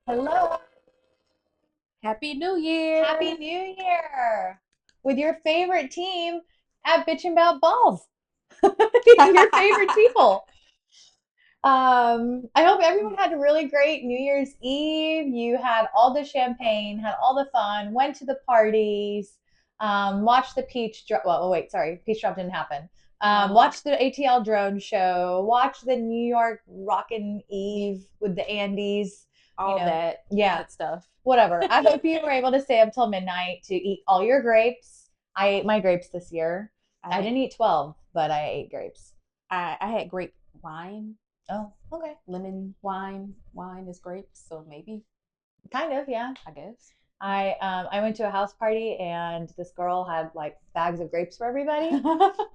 Hello. Happy New Year. Happy New Year with your favorite team at Bitchin' About Balls. Your favorite people. I hope everyone had a really great New Year's Eve. You had all the champagne, had all the fun, went to the parties, watched the peach drop. Well, oh, wait, sorry, peach drop didn't happen. Watched the ATL drone show, watched the New York Rockin' Eve with the Andes. All that Yeah, good stuff. whatever. I hope you were able to stay up till midnight to eat all your grapes. I ate my grapes this year. I I didn't eat 12, but I ate grapes. I had grape wine, Oh, okay. lemon wine. Wine is grapes, so maybe Kind of, yeah. I guess. I went to a house party and this girl had like bags of grapes for everybody.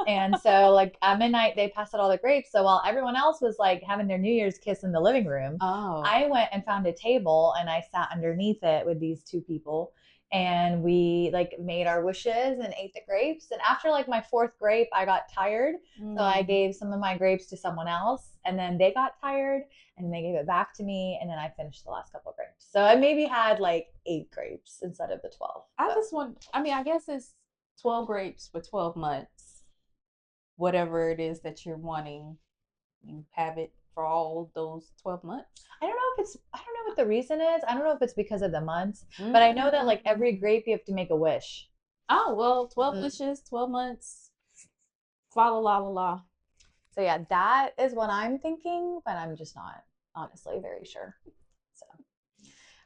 And so like at midnight they passed out all the grapes. So while everyone else was like having their New Year's kiss in the living room, Oh, I went and found a table and I sat underneath it with these two people and we like made our wishes and ate the grapes. And after like my fourth grape, I got tired. So I gave some of my grapes to someone else and then they got tired and they gave it back to me and then I finished the last couple of grapes. So I maybe had like 8 grapes instead of the 12. I But just want. I mean, I guess it's 12 grapes for 12 months. Whatever it is that you're wanting, you have it for all those 12 months. I don't know what the reason is. I don't know if it's because of the months, but I know that like Mm. every grape you have to make a wish. Oh well, 12 Mm. wishes, 12 months. Fa la la la la. So yeah, that is what I'm thinking, but I'm just not honestly very sure. So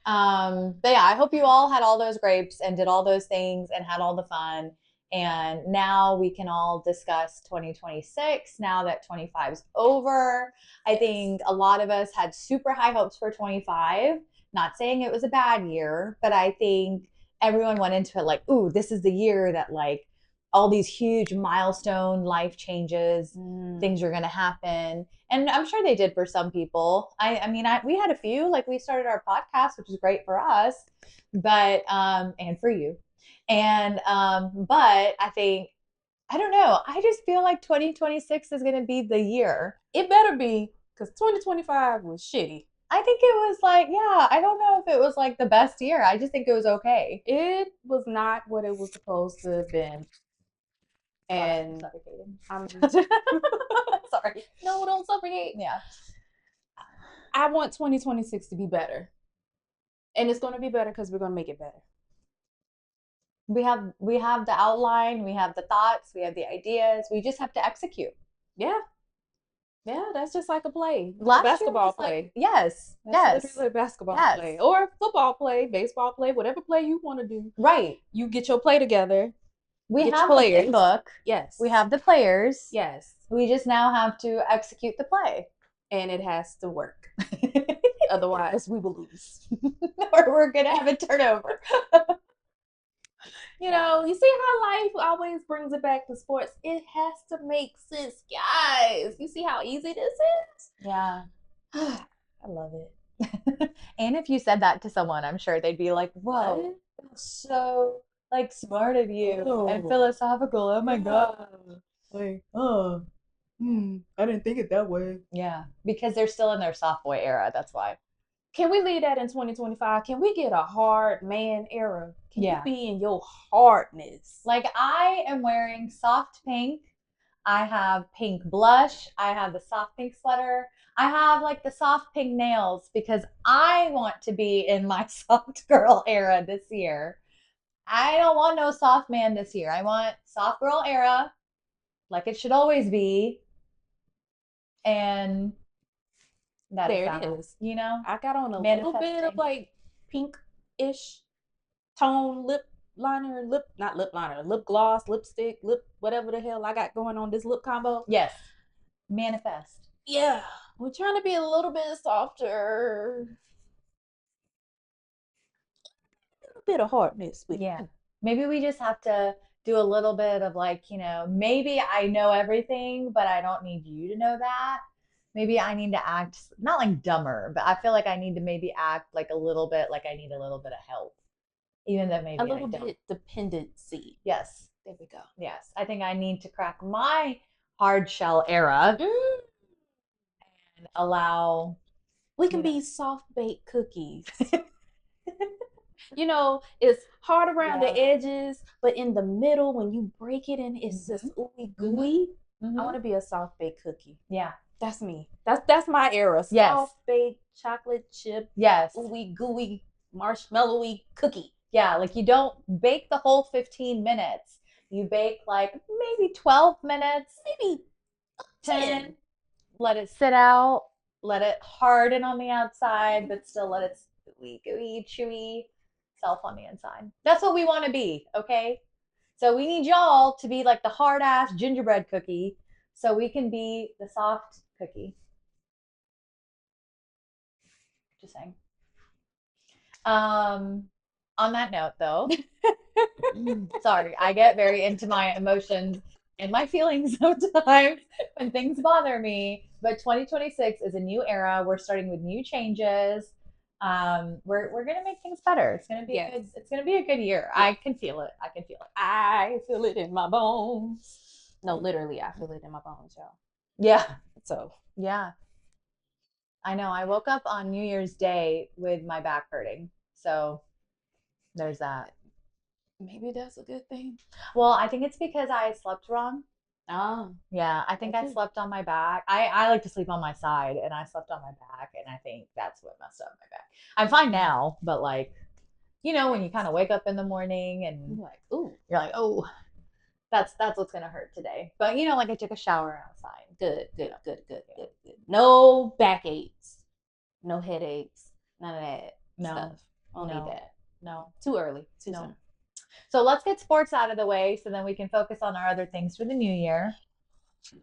but yeah, I hope you all had all those grapes and did all those things and had all the fun. And now we can all discuss 2026 now that 25 is over. I think a lot of us had super high hopes for 25. Not saying it was a bad year, but I think everyone went into it like, ooh, this is the year that like all these huge milestone life changes, Mm. things are going to happen. And I'm sure they did for some people. We had a few, like we started our podcast, which is great for us, but, and for you. But I think, I don't know. I just feel like 2026 is going to be the year. It better be, because 2025 was shitty. I think it was like, yeah, I don't know if it was like the best year. I just think it was okay. It was not what it was supposed to have been. Sorry, I'm And suffocating. I'm Sorry. no, don't suffocate. Yeah. I want 2026 to be better. And it's going to be better because we're going to make it better. We have the outline, we have the thoughts, we have the ideas. We just have to execute. Yeah. Yeah, that's just like a play, like a Last year basketball was play. like, yes, That's yes, literally a basketball yes, play or football play, baseball play, whatever play you want to do. right. You get your play together, We get your have the players. playbook, Yes. we have the players. Yes. We just now have to execute the play. And it has to work. Otherwise, we will lose. Or we're going to have a turnover. You see how life always brings it back to sports? It has to make sense, guys. You see how easy this is? Yeah. I love it. And if you said that to someone, I'm sure they'd be like, whoa, that's so like smart of you and Oh, philosophical. Oh my God. like, oh, I didn't think it that way. Yeah. Because they're still in their soft boy era. That's why. Can we leave that in 2025? Can we get a hard man era? Can you Yeah. be in your hardness? Like I am wearing soft pink. I have pink blush. I have the soft pink sweater. I have like the soft pink nails because I want to be in my soft girl era this year. I don't want no soft man this year. I want soft girl era like it should always be. And that is There it that, is. I got on a little bit of manifesting. like pink-ish tone lip liner, not lip liner, lip gloss, lipstick, lip whatever the hell I got going on this lip combo. Yes, manifest. Yeah, we're trying to be a little bit softer, a little bit of hardness with Yeah. you. Maybe we just have to do a little bit of like, maybe I know everything, but I don't need you to know that. Maybe I need to act not like dumber, but I feel like I need to maybe act like a little bit like I need a little bit of help, even though A maybe I little don't. bit dependency. Yes. There we go. Yes. I think I need to crack my hard shell era Mm. and allow We can You know. be soft baked cookies. It's hard around the edges, but in the middle, when you break it and it's just ooey gooey, I want to be a soft baked cookie. Yeah. That's me. That's my era. Yes. Soft baked chocolate chip. Yes. Ooey gooey marshmallowy cookie. Yeah, like you don't bake the whole 15 minutes. You bake like maybe 12 minutes, maybe 10. Let it sit out. Let it harden on the outside, but still let it gooey, gooey, chewy self on the inside. That's what we want to be, okay? So we need y'all to be like the hard ass gingerbread cookie so we can be the soft cookie. Just saying. On that note though, sorry, I get very into my emotions and my feelings sometimes when things bother me. But 2026 is a new era. We're starting with new changes. We're gonna make things better. It's gonna be good. It's gonna be a good year. I can feel it. I can feel it. I feel it in my bones. No, literally, I feel it in my bones, y'all. Yeah. So yeah. I know. I woke up on New Year's Day with my back hurting. So there's that. Maybe that's a good thing. Well, I think it's because I slept wrong. Oh. Yeah, I think I slept on my back. I like to sleep on my side, and I slept on my back, and I think that's what messed up my back. I'm fine now, but like, when you kind of wake up in the morning and you're like, oh, that's what's gonna hurt today. But like I took a shower outside. Good. No backaches, no headaches, none of that stuff. Don't need that. No. Too early. Too soon. So let's get sports out of the way so then we can focus on our other things for the new year.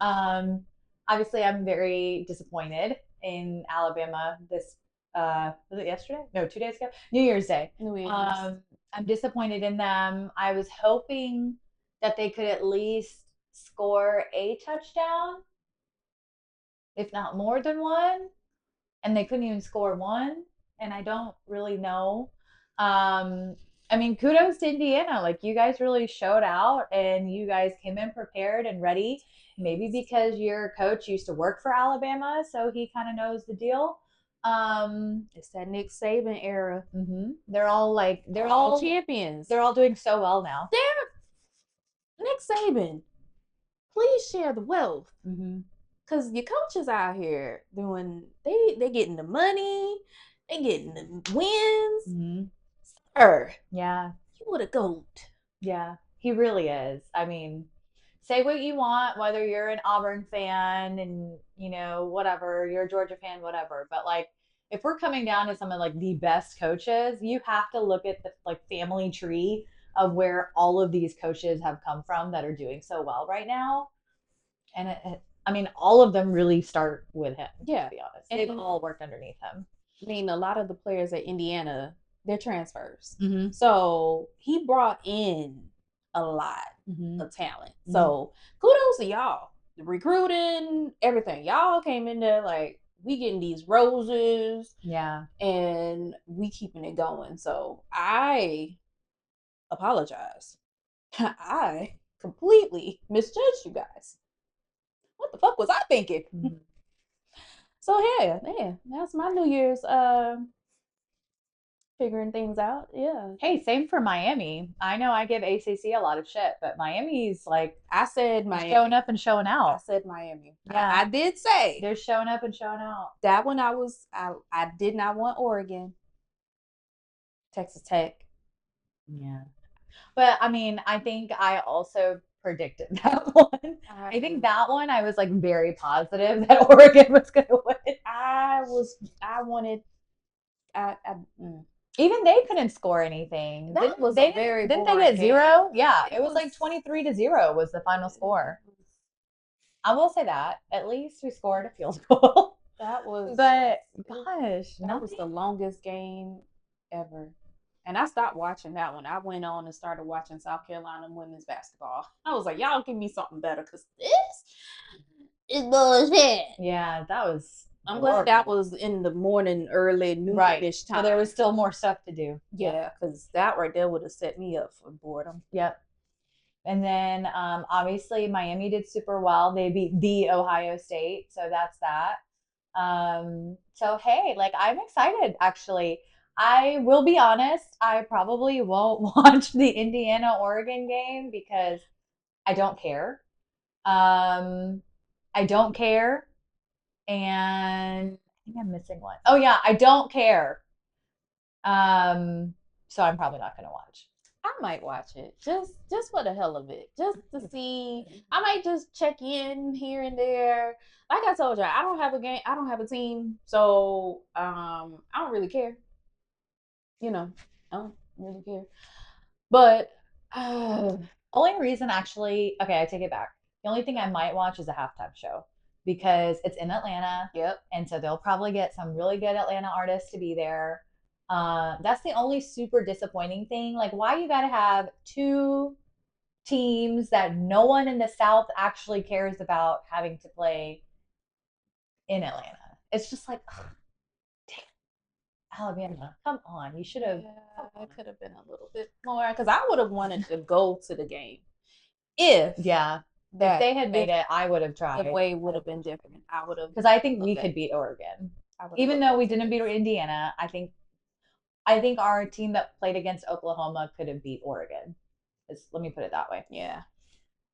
Obviously, I'm very disappointed in Alabama this was it yesterday? No, 2 days ago. New Year's Day. I'm disappointed in them. I was hoping that they could at least score a touchdown, if not more than one, and they couldn't even score one. And I don't really know. I mean, kudos to Indiana. Like, you guys really showed out and you guys came in prepared and ready. Maybe because your coach used to work for Alabama, so he kind of knows the deal. It's that Nick Saban era. They're all champions. They're all doing so well now. Nick Saban, please share the wealth. Because your coaches out here they getting the money, they getting the wins. Sir, yeah, you would a goat. Yeah, he really is. I mean, say what you want, whether you're an Auburn fan and whatever, you're a Georgia fan, whatever. But like, if we're coming down to some of like the best coaches, you have to look at the like family tree of where all of these coaches have come from that are doing so well right now. And I mean, all of them really start with him. Yeah, to be honest, they've all worked underneath him. I mean, a lot of the players at Indiana, they're transfers. So he brought in a lot of talent. So kudos to y'all. The recruiting, everything. Y'all came in there like, we getting these roses. Yeah. And we keeping it going. So I apologize. I completely misjudged you guys. What the fuck was I thinking? So yeah, that's my New Year's figuring things out. Yeah. Hey, same for Miami. I know I give ACC a lot of shit, but Miami's like, I said Miami. Showing up and showing out. I said Miami. Yeah. I did say. They're showing up and showing out. That one I did not want Oregon. Texas Tech. Yeah. But I mean, I think I also predicted that one. I think that one I was like very positive that Oregon was going to win. Even they couldn't score anything. Didn't they get 0? Yeah, it was like 23-0 was the final score. I will say that at least we scored a field goal. But gosh, that was the longest game ever. And I stopped watching that one. I went on and started watching South Carolina women's basketball. I was like, y'all give me something better because this is bullshit. Yeah, that was. I'm glad that was in the morning, early noonish time. So there was still more stuff to do. Yeah, because that right there would have set me up for boredom. Yep. And then obviously Miami did super well. They beat the Ohio State, so that's that. So hey, like I'm excited actually. I will be honest, I probably won't watch the Indiana Oregon game because I don't care. Um, I don't care. And I think I'm missing one. Oh yeah, I don't care. Um, so I'm probably not gonna watch. I might watch it just for the hell of it, just to see. I might just check in here and there. Like I told you, I don't have a game. I don't have a team, so I don't really care. You know, I don't really care. But Only reason actually, okay, I take it back. The only thing I might watch is a halftime show because it's in Atlanta. yep, And so they'll probably get some really good Atlanta artists to be there. That's the only super disappointing thing. Like, why you got to have two teams that no one in the South actually cares about having to play in Atlanta? It's just like, ugh, damn, Alabama, come on. You should have. yeah, it could have been a little bit more because I would have wanted to go to the game if Yeah. If they had made it, I would have tried. the way would have been different. I would have because I think we could beat Oregon, even though we didn't beat Indiana. I think our team that played against Oklahoma could have beat Oregon. Let me put it that way. Yeah.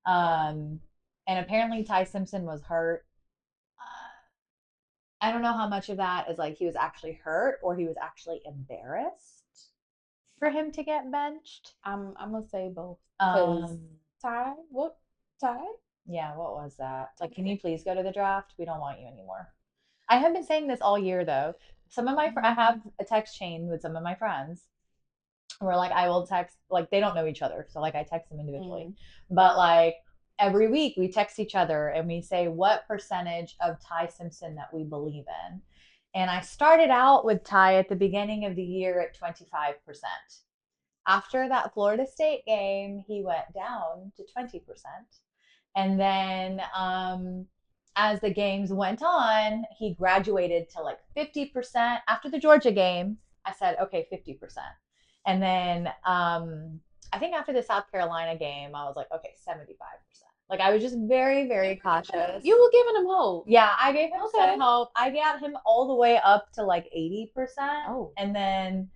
And apparently Ty Simpson was hurt. I don't know how much of that is like he was actually hurt or he was actually embarrassed for him to get benched. I'm gonna say both. Ty, what Ty? Yeah, what was that? Like, can you please go to the draft? We don't want you anymore. I have been saying this all year though. I have a text chain with some of my friends where like I will text, like they don't know each other, so like I text them individually, but like every week we text each other and we say what percentage of Ty Simpson that we believe in. And I started out with Ty at the beginning of the year at 25%. After that Florida State game, he went down to 20%. And then as the games went on, he graduated to like 50%. After the Georgia game, I said, okay, 50%. And then I think after the South Carolina game, I was like, okay, 75%. Like I was just very, very cautious. You were giving him hope. Yeah, I gave him some hope. I got him all the way up to like 80%. Oh. And then,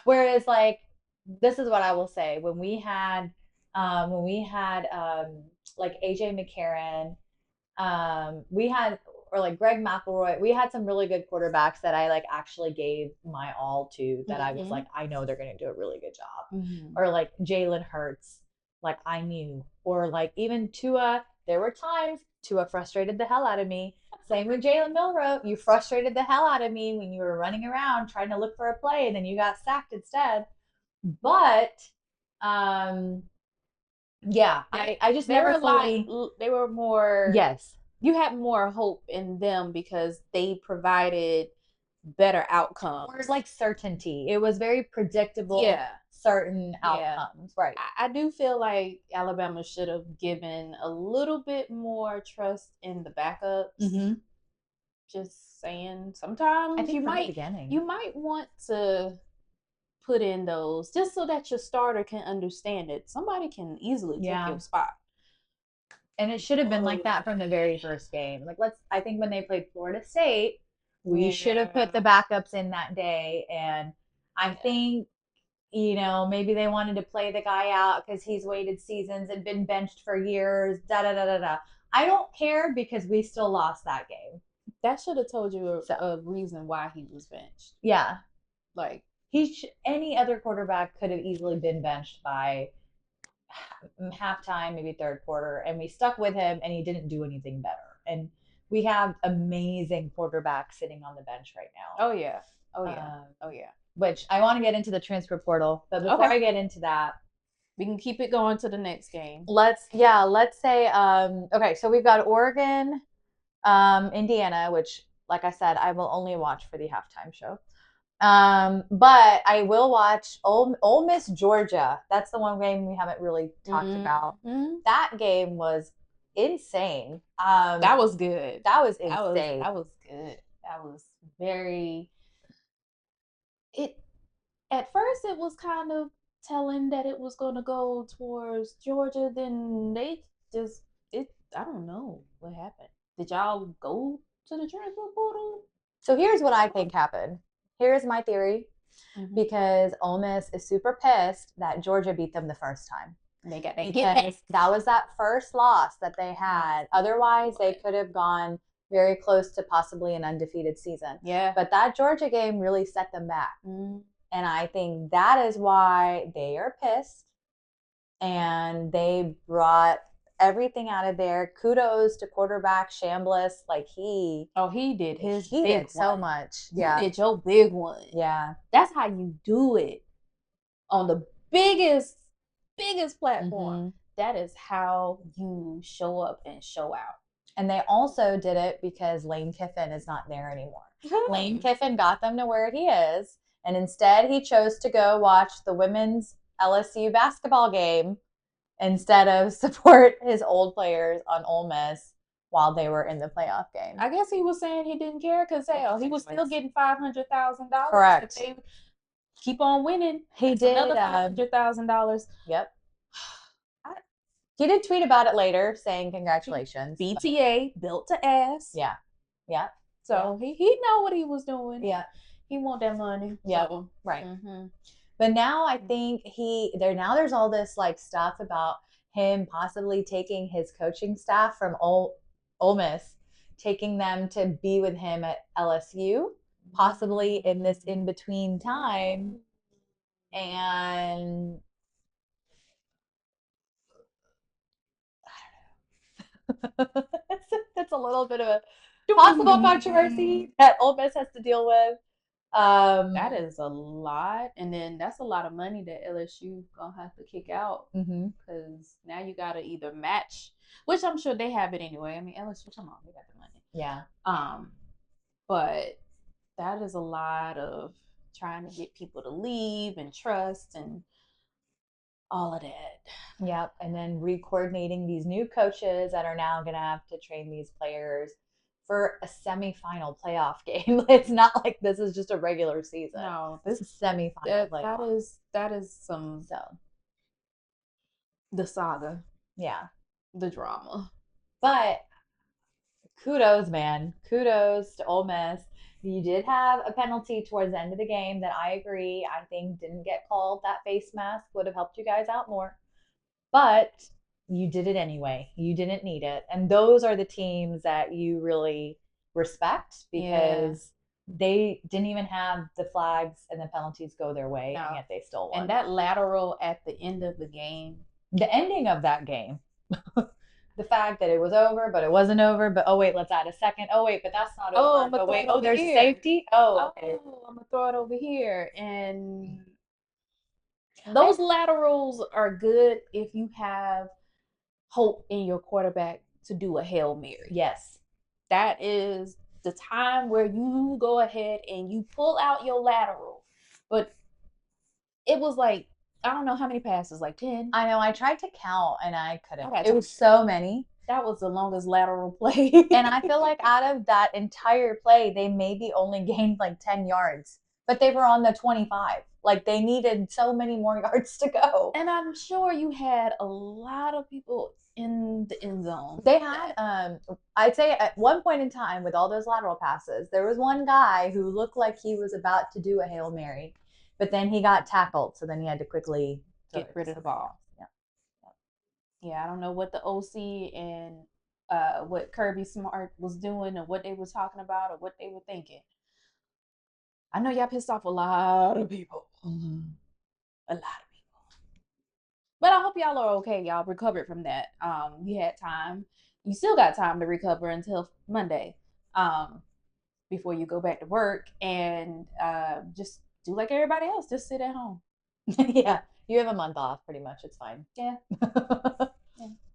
whereas like, this is what I will say. When we had like AJ McCarron, we had or like Greg McElroy, we had some really good quarterbacks that I like actually gave my all to that I was like, I know they're gonna do a really good job. Or like Jalen Hurts, like I knew. Or like even Tua, there were times Tua frustrated the hell out of me. Same with Jalen Milroe. You frustrated the hell out of me when you were running around trying to look for a play and then you got sacked instead. But yeah, I just never fully. They were more. Yes, you had more hope in them because they provided better outcomes. Or like certainty. It was very predictable. Yeah, certain outcomes. Yeah. Right. I do feel like Alabama should have given a little bit more trust in the backups. Mm-hmm. Just saying, sometimes I think you might want to put in those just so that your starter can understand it. Somebody can easily take your spot. And it should have been like that from the very first game. Like I think when they played Florida State, we should have put the backups in that day. And I think, maybe they wanted to play the guy out because he's waited seasons and been benched for years. Da da da da da. I don't care because we still lost that game. That should have told you a reason why he was benched. Yeah. Like, any other quarterback could have easily been benched by halftime, maybe third quarter, and we stuck with him and he didn't do anything better. And we have amazing quarterbacks sitting on the bench right now. Oh yeah. Which I want to get into the transfer portal, but before I get into that, we can keep it going to the next game. Let's say okay, so we've got Oregon, Indiana, which like I said, I will only watch for the halftime show. But I will watch Ole Miss Georgia. That's the one game we haven't really talked about. Mm-hmm. That game was insane. That was good. That was insane. That was good. That was very. At first it was kind of telling that it was going to go towards Georgia. Then they I don't know what happened. Did y'all go to the transfer portal. So here's what I think happened. Here's my theory. Because Ole Miss is super pissed that Georgia beat them the first time. Because that was that first loss that they had. Otherwise, they could have gone very close to possibly an undefeated season. Yeah. But that Georgia game really set them back. And I think that is why they are pissed. And they brought everything out of there. Kudos to quarterback Chambliss. Like he did his he big did so much. Yeah. You did your big one. Yeah. That's how you do it. On the biggest platform. That is how you show up and show out. And they also did it because Lane Kiffin is not there anymore. Lane Kiffin got them to where he is. And instead he chose to go watch the women's LSU basketball game instead of support his old players on Ole Miss while they were in the playoff game. I guess he was saying he didn't care because he was still getting $500,000. Correct. If they keep on winning. He did another $500,000. Yep. He did tweet about it later, saying congratulations. BTA built to ass. Yeah. Yeah. So he know what he was doing. Yeah. He want that money. Yeah. So. Right. But now I think there's all this like stuff about him possibly taking his coaching staff from Ole Miss, taking them to be with him at LSU, possibly in this in-between time. And that's a little bit of a possible controversy that Ole Miss has to deal with. That is a lot, and then that's a lot of money that LSU gonna have to kick out because now you gotta either match, which I'm sure they have it anyway. I mean, LSU, come on, they got the money. Yeah. But that is a lot of trying to get people to leave and trust and all of that. Yep. And then re-coordinating these new coaches that are now gonna have to train these players for a semifinal playoff game. It's not like this is just a regular season. No, this is semifinal playoff. That is some the saga. Yeah. The drama. But kudos, man. Kudos to Ole Miss. You did have a penalty towards the end of the game that I agree, I think didn't get called. That face mask would have helped you guys out more. But you did it anyway. You didn't need it. And those are the teams that you really respect because they didn't even have the flags and the penalties go their way, and yet they still won. And that lateral at the end of the game. The ending of that game. The fact that it was over, but it wasn't over. But oh wait, let's add a second. Oh wait, but that's not over. But wait, there's safety. Oh, okay. I'm gonna throw it over here. And those laterals are good if you have hope in your quarterback to do a Hail Mary. Yes. That is the time where you go ahead and you pull out your lateral. But it was like, I don't know how many passes, like 10. I know. I tried to count and I couldn't. It was so many. That was the longest lateral play. And I feel like out of that entire play, they maybe only gained like 10 yards. But they were on the 25. Like they needed so many more yards to go. And I'm sure you had a lot of people in the end zone. They had, I'd say at one point in time with all those lateral passes, there was one guy who looked like he was about to do a Hail Mary, but then he got tackled. So then he had to quickly get rid of the ball. Yeah, I don't know what the OC and what Kirby Smart was doing or what they were talking about or what they were thinking. I know y'all pissed off a lot of people. A lot of people. But I hope y'all are okay. Y'all recovered from that. You had time. You still got time to recover until Monday before you go back to work. And just do like everybody else. Just sit at home. Yeah. You have a month off pretty much. It's fine. Yeah.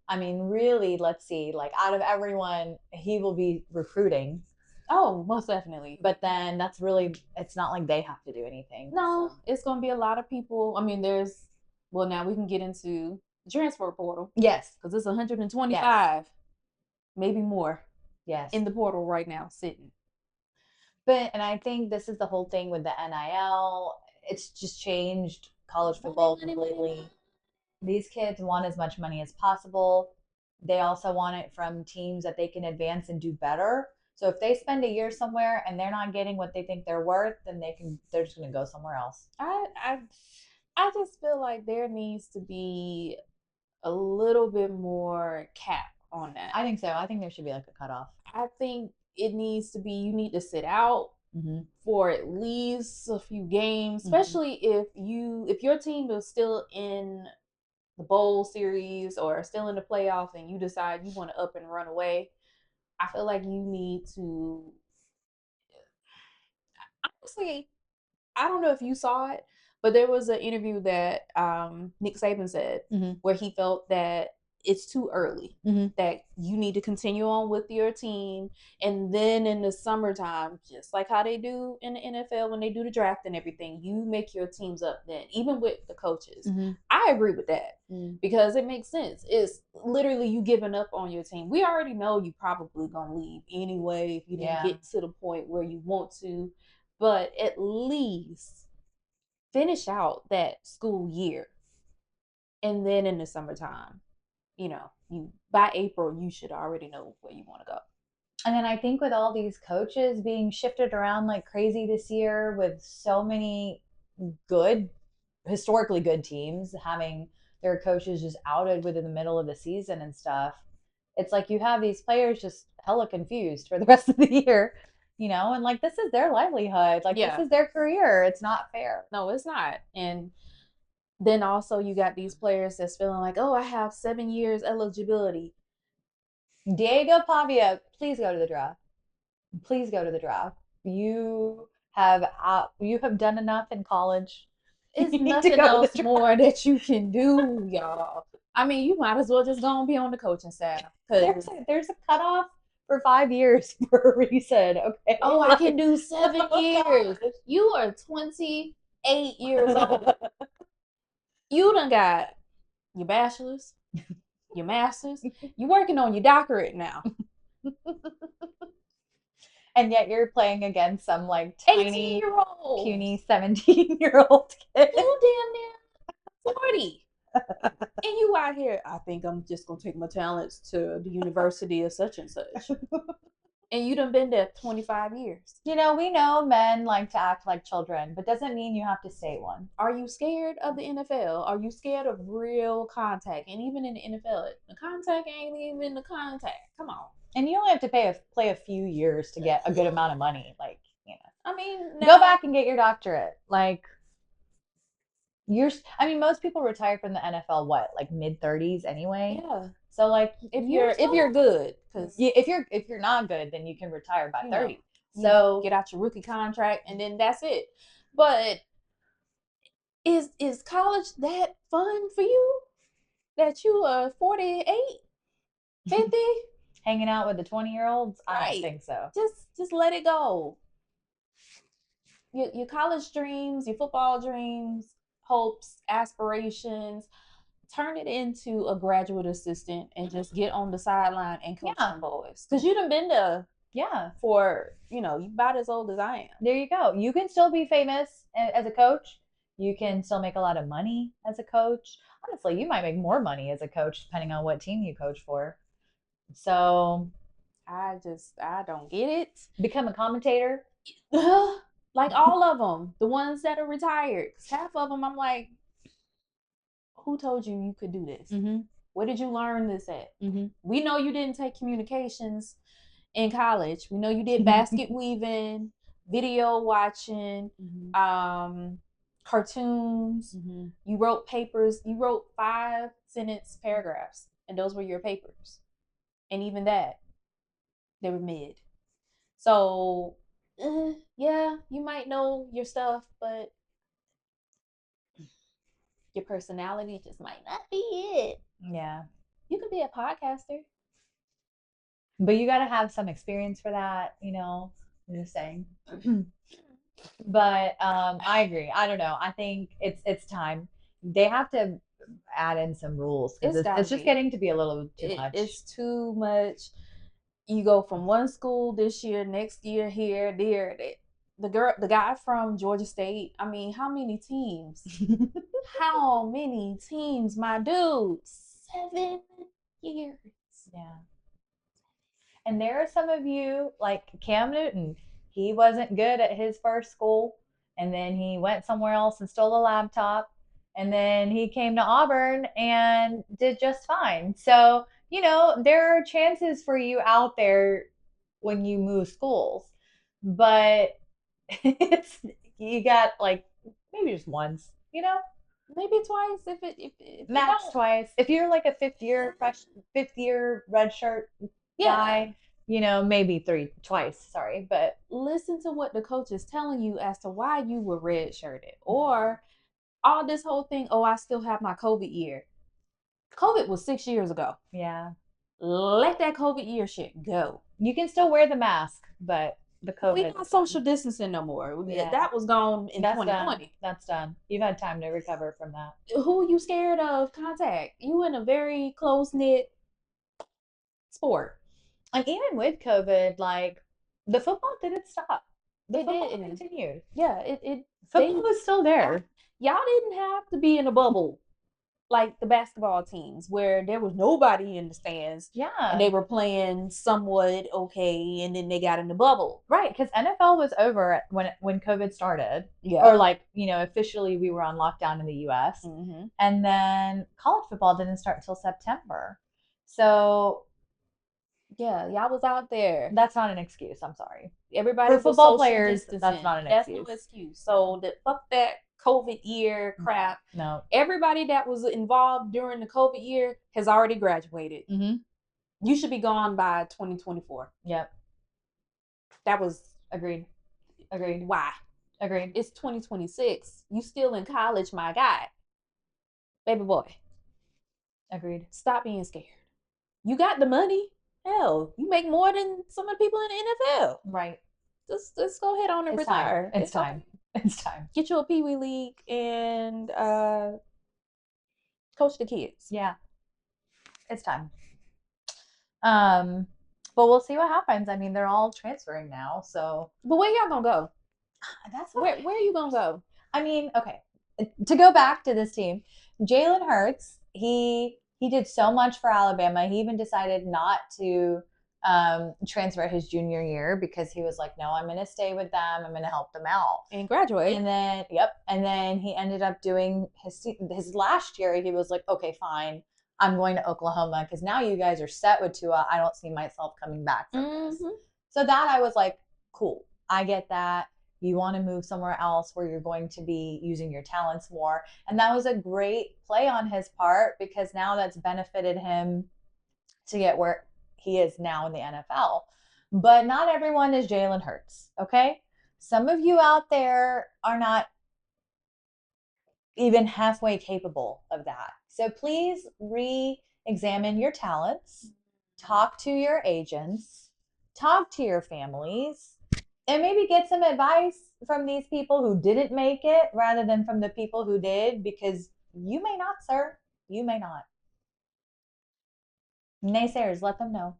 I mean, really, let's see. Like out of everyone, he will be recruiting. Oh, most definitely. But then that's really, it's not like they have to do anything. No, it's going to be a lot of people. I mean, now we can get into the transfer portal. Yes. Because it's 125, maybe more. Yes. In the portal right now, sitting. And I think this is the whole thing with the NIL. It's just changed college football completely. These kids want as much money as possible. They also want it from teams that they can advance and do better. So if they spend a year somewhere and they're not getting what they think they're worth, then they're just going to go somewhere else. I just feel like there needs to be a little bit more cap on that. I think so. I think there should be like a cutoff. I think it needs to be, you need to sit out for at least a few games, especially if your team is still in the bowl series or still in the playoffs and you decide you want to up and run away. I feel like you need to, honestly, I don't know if you saw it, but there was an interview that Nick Saban said where he felt that it's too early, that you need to continue on with your team. And then in the summertime, just like how they do in the NFL when they do the draft and everything, you make your teams up then, even with the coaches. I agree with that because it makes sense. It's literally you giving up on your team. We already know you probably going to leave anyway if you didn't get to the point where you want to. But at least finish out that school year. And then in the summertime, you by April, you should already know where you want to go. And then I think with all these coaches being shifted around like crazy this year, with so many historically good teams having their coaches just outed within the middle of the season and stuff, it's like you have these players just hella confused for the rest of the year. And like this is their livelihood. Like this is their career. It's not fair. No, it's not. And then also you got these players that's feeling like, oh, I have 7 years eligibility. Diego Pavia, please go to the draft. Please go to the draft. You have done enough in college. It's nothing else more that you can do, y'all. I mean, you might as well just go and be on the coaching staff. There's a cutoff for 5 years for a reason. Okay. Oh, I can do 7 years. You are 28 years old. You done got your bachelor's, your master's. You're working on your doctorate now. And yet you're playing against some like tiny, 18-year-old, puny 17-year-old kid. You damn near 40. And you out here, I think I'm just going to take my talents to the university of such and such. And you done been there 25 years. We know men like to act like children, but doesn't mean you have to stay one. Are you scared of the NFL? Are you scared of real contact? And even in the NFL, the contact ain't even the contact. Come on. And you only have to play a few years to get a good amount of money. Like, I mean, go back and get your doctorate. Like, most people retire from the NFL, like mid-30s anyway? Yeah. So like if you're good, because if you're not good, then you can retire by 30. So get out your rookie contract and then that's it. But is college that fun for you? That you are 48, 50? Hanging out with the 20-year-olds? I don't think so. Just let it go. Your college dreams, your football dreams, hopes, aspirations, turn it into a graduate assistant and just get on the sideline and coach some boys. Because you done been there for, you about as old as I am. There you go. You can still be famous as a coach. You can still make a lot of money as a coach. Honestly, you might make more money as a coach depending on what team you coach for. So I don't get it. Become a commentator. Like all of them, the ones that are retired. Because half of them, I'm like, who told you could do this? Where did you learn this at? We know you didn't take communications in college. We know you did basket weaving, video watching, cartoons. You wrote papers. You wrote 5-sentence paragraphs, and those were your papers. And even that, they were mid. So, yeah, you might know your stuff, but your personality just might not be it. Yeah. You could be a podcaster. But you got to have some experience for that, I'm just saying. But I agree. I don't know. I think it's time. They have to add in some rules because it's just getting to be a little too much. It's too much. You go from one school this year, next year here, there. The guy from Georgia State. I mean, how many teams? How many teams, my dude? 7 years. Yeah. And there are some of you, like Cam Newton, he wasn't good at his first school. And then he went somewhere else and stole a laptop. And then he came to Auburn and did just fine. So, there are chances for you out there when you move schools. But you got like maybe just once, maybe twice if max twice. If you're like a fifth year red shirt guy, maybe twice. Sorry, but listen to what the coach is telling you as to why you were red shirted, or all this whole thing. Oh, I still have my COVID year. COVID was 6 years ago. Yeah, let that COVID year shit go. You can still wear the mask, but the COVID. We not social distancing no more. Yeah. That was gone in 2020. That's done. You've had time to recover from that. Who are you scared of contact? You in a very close knit sport. And even with COVID, like the football didn't stop. The football continued. Yeah, football was still there. Y'all didn't have to be in a bubble like the basketball teams where there was nobody in the stands. Yeah. And they were playing somewhat okay, and then they got in the bubble. Right, because NFL was over when COVID started. Yeah. Or like, officially we were on lockdown in the US. Mm-hmm. And then college football didn't start until September. So yeah, y'all was out there. That's not an excuse. I'm sorry. Everybody for football players, that's not an excuse. That's no excuse. So fuck that COVID year crap. No. Everybody that was involved during the COVID year has already graduated. Mm-hmm. You should be gone by 2024. Yep. That was agreed. Why? Agreed. It's 2026. You still in college, my guy. Baby boy. Agreed. Stop being scared. You got the money. Hell, you make more than some of the people in the NFL. Right. Just go ahead on and retire. It's time. It's time. Get you a Pee Wee League and coach the kids. Yeah. It's time. But we'll see what happens. I mean, they're all transferring now, so. But where y'all gonna go? That's where are you gonna go? I mean, okay. To go back to this team, Jalen Hurts, he did so much for Alabama. He even decided not to transfer his junior year because he was like, no, I'm going to stay with them. I'm going to help them out. And graduate. And then, And then he ended up doing his last year. He was like, okay, fine. I'm going to Oklahoma because now you guys are set with Tua. I don't see myself coming back from this. So that I was like, cool. I get that. You want to move somewhere else where you're going to be using your talents more. And that was a great play on his part because now that's benefited him to get where he is now in the NFL. But not everyone is Jalen Hurts, okay? Some of you out there are not even halfway capable of that. So please re-examine your talents, talk to your agents, talk to your families, and maybe get some advice from these people who didn't make it rather than from the people who did, because you may not, sir. You may not. Naysayers, let them know.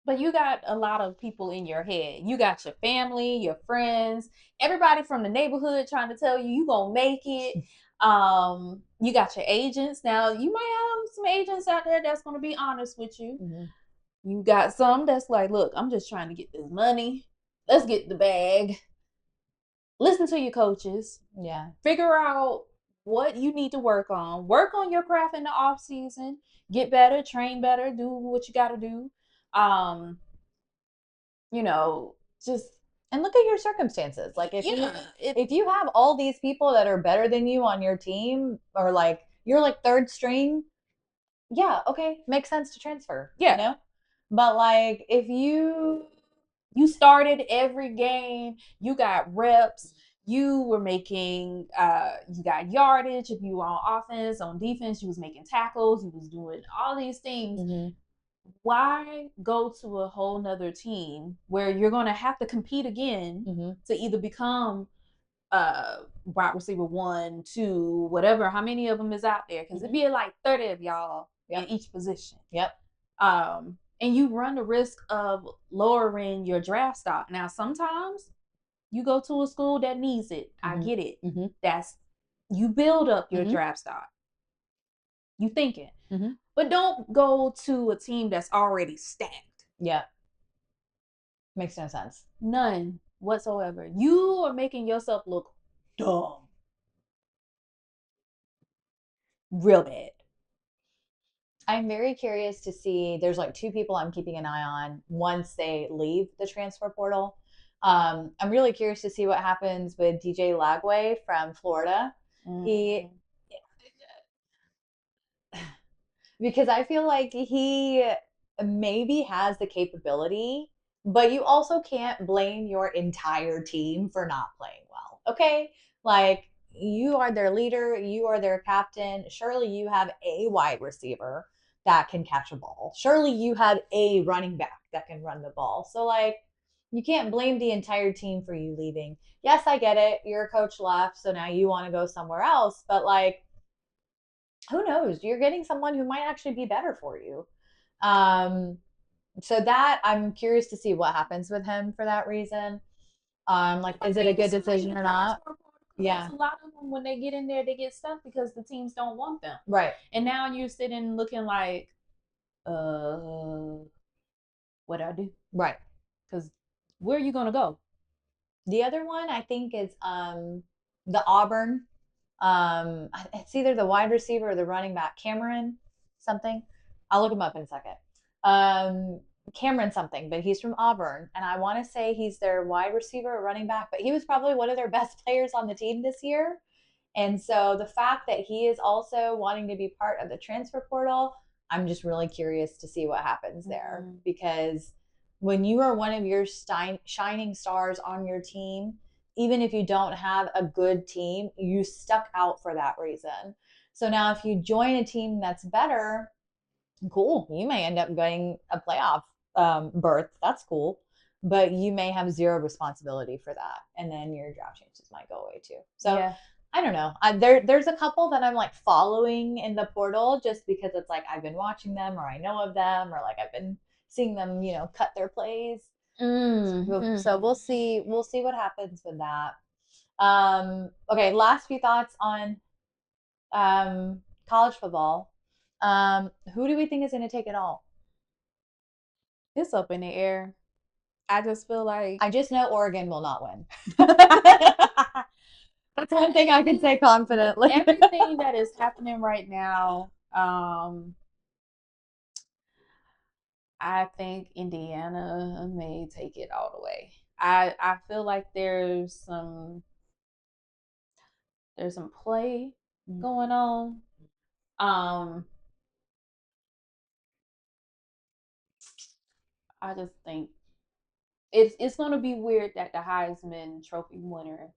But you got a lot of people in your head. You got your family, your friends, everybody from the neighborhood trying to tell you gonna make it. You got your agents. Now, you might have some agents out there that's gonna be honest with you. Mm-hmm. You got some that's like, look, I'm just trying to get this money. Let's get the bag. Listen to your coaches. Yeah. Figure out what you need to work on. Work on your craft in the off season. Get better, train better, do what you got to do. Just and look at your circumstances. Like if you have all these people that are better than you on your team, or like you're like third string, yeah, okay, makes sense to transfer. Yeah. But like if you started every game, you got reps, you were making you got yardage. If you were on offense, on defense, you was making tackles, you was doing all these things. Mm-hmm. Why go to a whole nother team where you're going to have to compete again mm-hmm. to either become wide receiver 1, 2, whatever, how many of them is out there? Because mm-hmm. it'd be like 30 of y'all in each position. Yep. And you run the risk of lowering your draft stock. Now, sometimes you go to a school that needs it. Mm-hmm. I get it. Mm-hmm. You build up your mm-hmm. draft stock. You thinking. Mm-hmm. But don't go to a team that's already stacked. Yeah. Makes no sense. None whatsoever. You are making yourself look dumb. Real bad. I'm very curious to see. There's like two people I'm keeping an eye on once they leave the transfer portal. I'm really curious to see what happens with DJ Lagway from Florida. He, because I feel like he maybe has the capability, but you also can't blame your entire team for not playing well. Okay? Like, you are their leader, you are their captain. Surely you have a wide receiver that can catch a ball. Surely you have a running back that can run the ball. So, like, you can't blame the entire team for you leaving. Yes, I get it. Your coach left, so now you want to go somewhere else, but like, who knows? You're getting someone who might actually be better for you. Um, so that I'm curious to see what happens with him for that reason. Like, is it a good decision or not? Yeah. A lot of them, when they get in there, they get stuck because the teams don't want them. Right. And now you're sitting looking like, what do I do? Right. Because where are you going to go? The other one I think is the Auburn. It's either the wide receiver or the running back, Cameron something. I'll look him up in a second. Cameron something, but he's from Auburn, and I want to say he's their wide receiver or running back, but he was probably one of their best players on the team this year. And so the fact that he is also wanting to be part of the transfer portal, I'm just really curious to see what happens there. Because when you are one of your shining stars on your team, even if you don't have a good team, you stuck out for that reason. So now if you join a team that's better, cool. You may end up getting a playoff berth. That's cool. But you may have zero responsibility for that. And then your draft chances might go away too. So yeah. I don't know. There's a couple that I'm like following in the portal just because it's like I've been watching them or I know of them or like I've been seeing them, cut their plays. So we'll see. We'll see what happens with that. Okay, last few thoughts on college football. Who do we think is going to take it all? It's up in the air. I just feel like I just know Oregon will not win. That's one thing I can say confidently. Everything that is happening right now, I think Indiana may take it all the way. I feel like there's some play going on. I just think it's going to be weird that the Heisman Trophy winner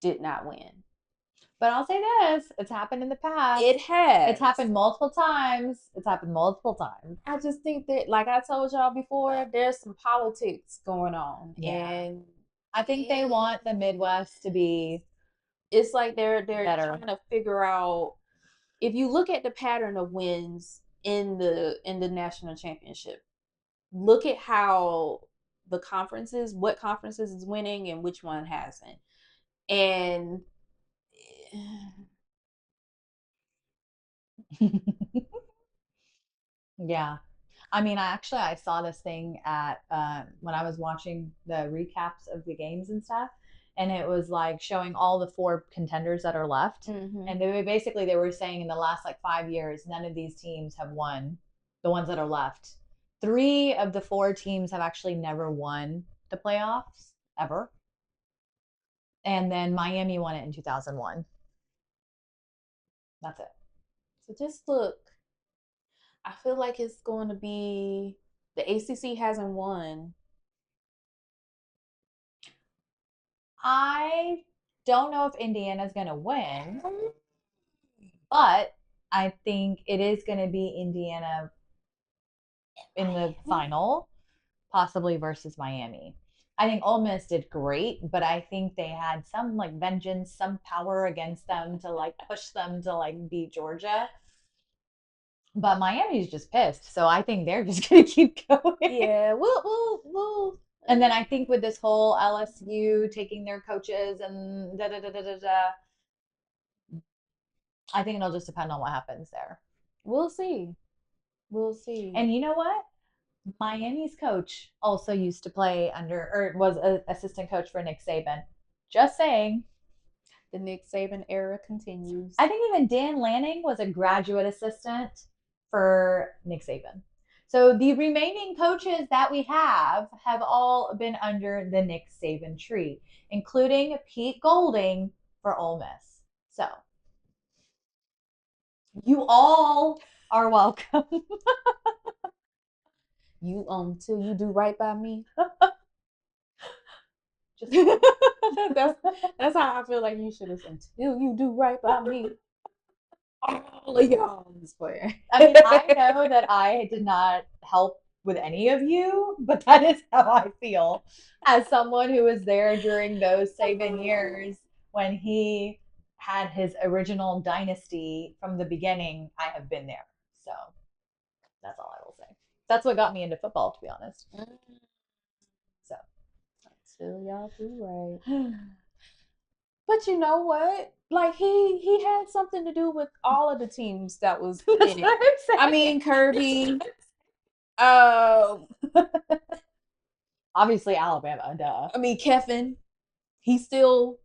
did not win. But I'll say this, it's happened in the past. It has. It's happened multiple times. I just think that, like I told y'all before, there's some politics going on. Yeah. And I think they want the Midwest to be, it's like they're better. Trying to figure out, if you look at the pattern of wins in the national championship, look at how what conferences is winning and which one hasn't. And yeah. I mean, I saw this thing at when I was watching the recaps of the games and stuff, and it was like showing all the four contenders that are left, and they were saying in the last like 5 years, none of these teams have won. The ones that are left, 3 of the 4 teams have actually never won the playoffs ever, and then Miami won it in 2001. That's it. So just look. I feel like it's going to be, the ACC hasn't won. I don't know if Indiana's going to win, but I think it is going to be Indiana in the final, possibly versus Miami. I think Ole Miss did great, but I think they had some like vengeance, some power against them to like push them to like beat Georgia. But Miami's just pissed, so I think they're just gonna keep going. Yeah, we'll. And then I think with this whole LSU taking their coaches and da da da da da da, I think it'll just depend on what happens there. We'll see. And you know what? Miami's coach also used to play under, or was an assistant coach for Nick Saban. Just saying. The Nick Saban era continues. I think even Dan Lanning was a graduate assistant for Nick Saban. So the remaining coaches that we have all been under the Nick Saban tree, including Pete Golding for Ole Miss. So you all are welcome. You till you do right by me. Just that's how I feel like you should have said, until you do right by me. All of y'all is playing. I mean, I know that I did not help with any of you, but that is how I feel as someone who was there during those 7 years when he had his original dynasty from the beginning. I have been there. So that's all I will say. That's what got me into football, to be honest. So until y'all do right. But you know what? Like he had something to do with all of the teams that was in it. I mean, Kirby. Obviously Alabama, duh. I mean, Kevin. He's a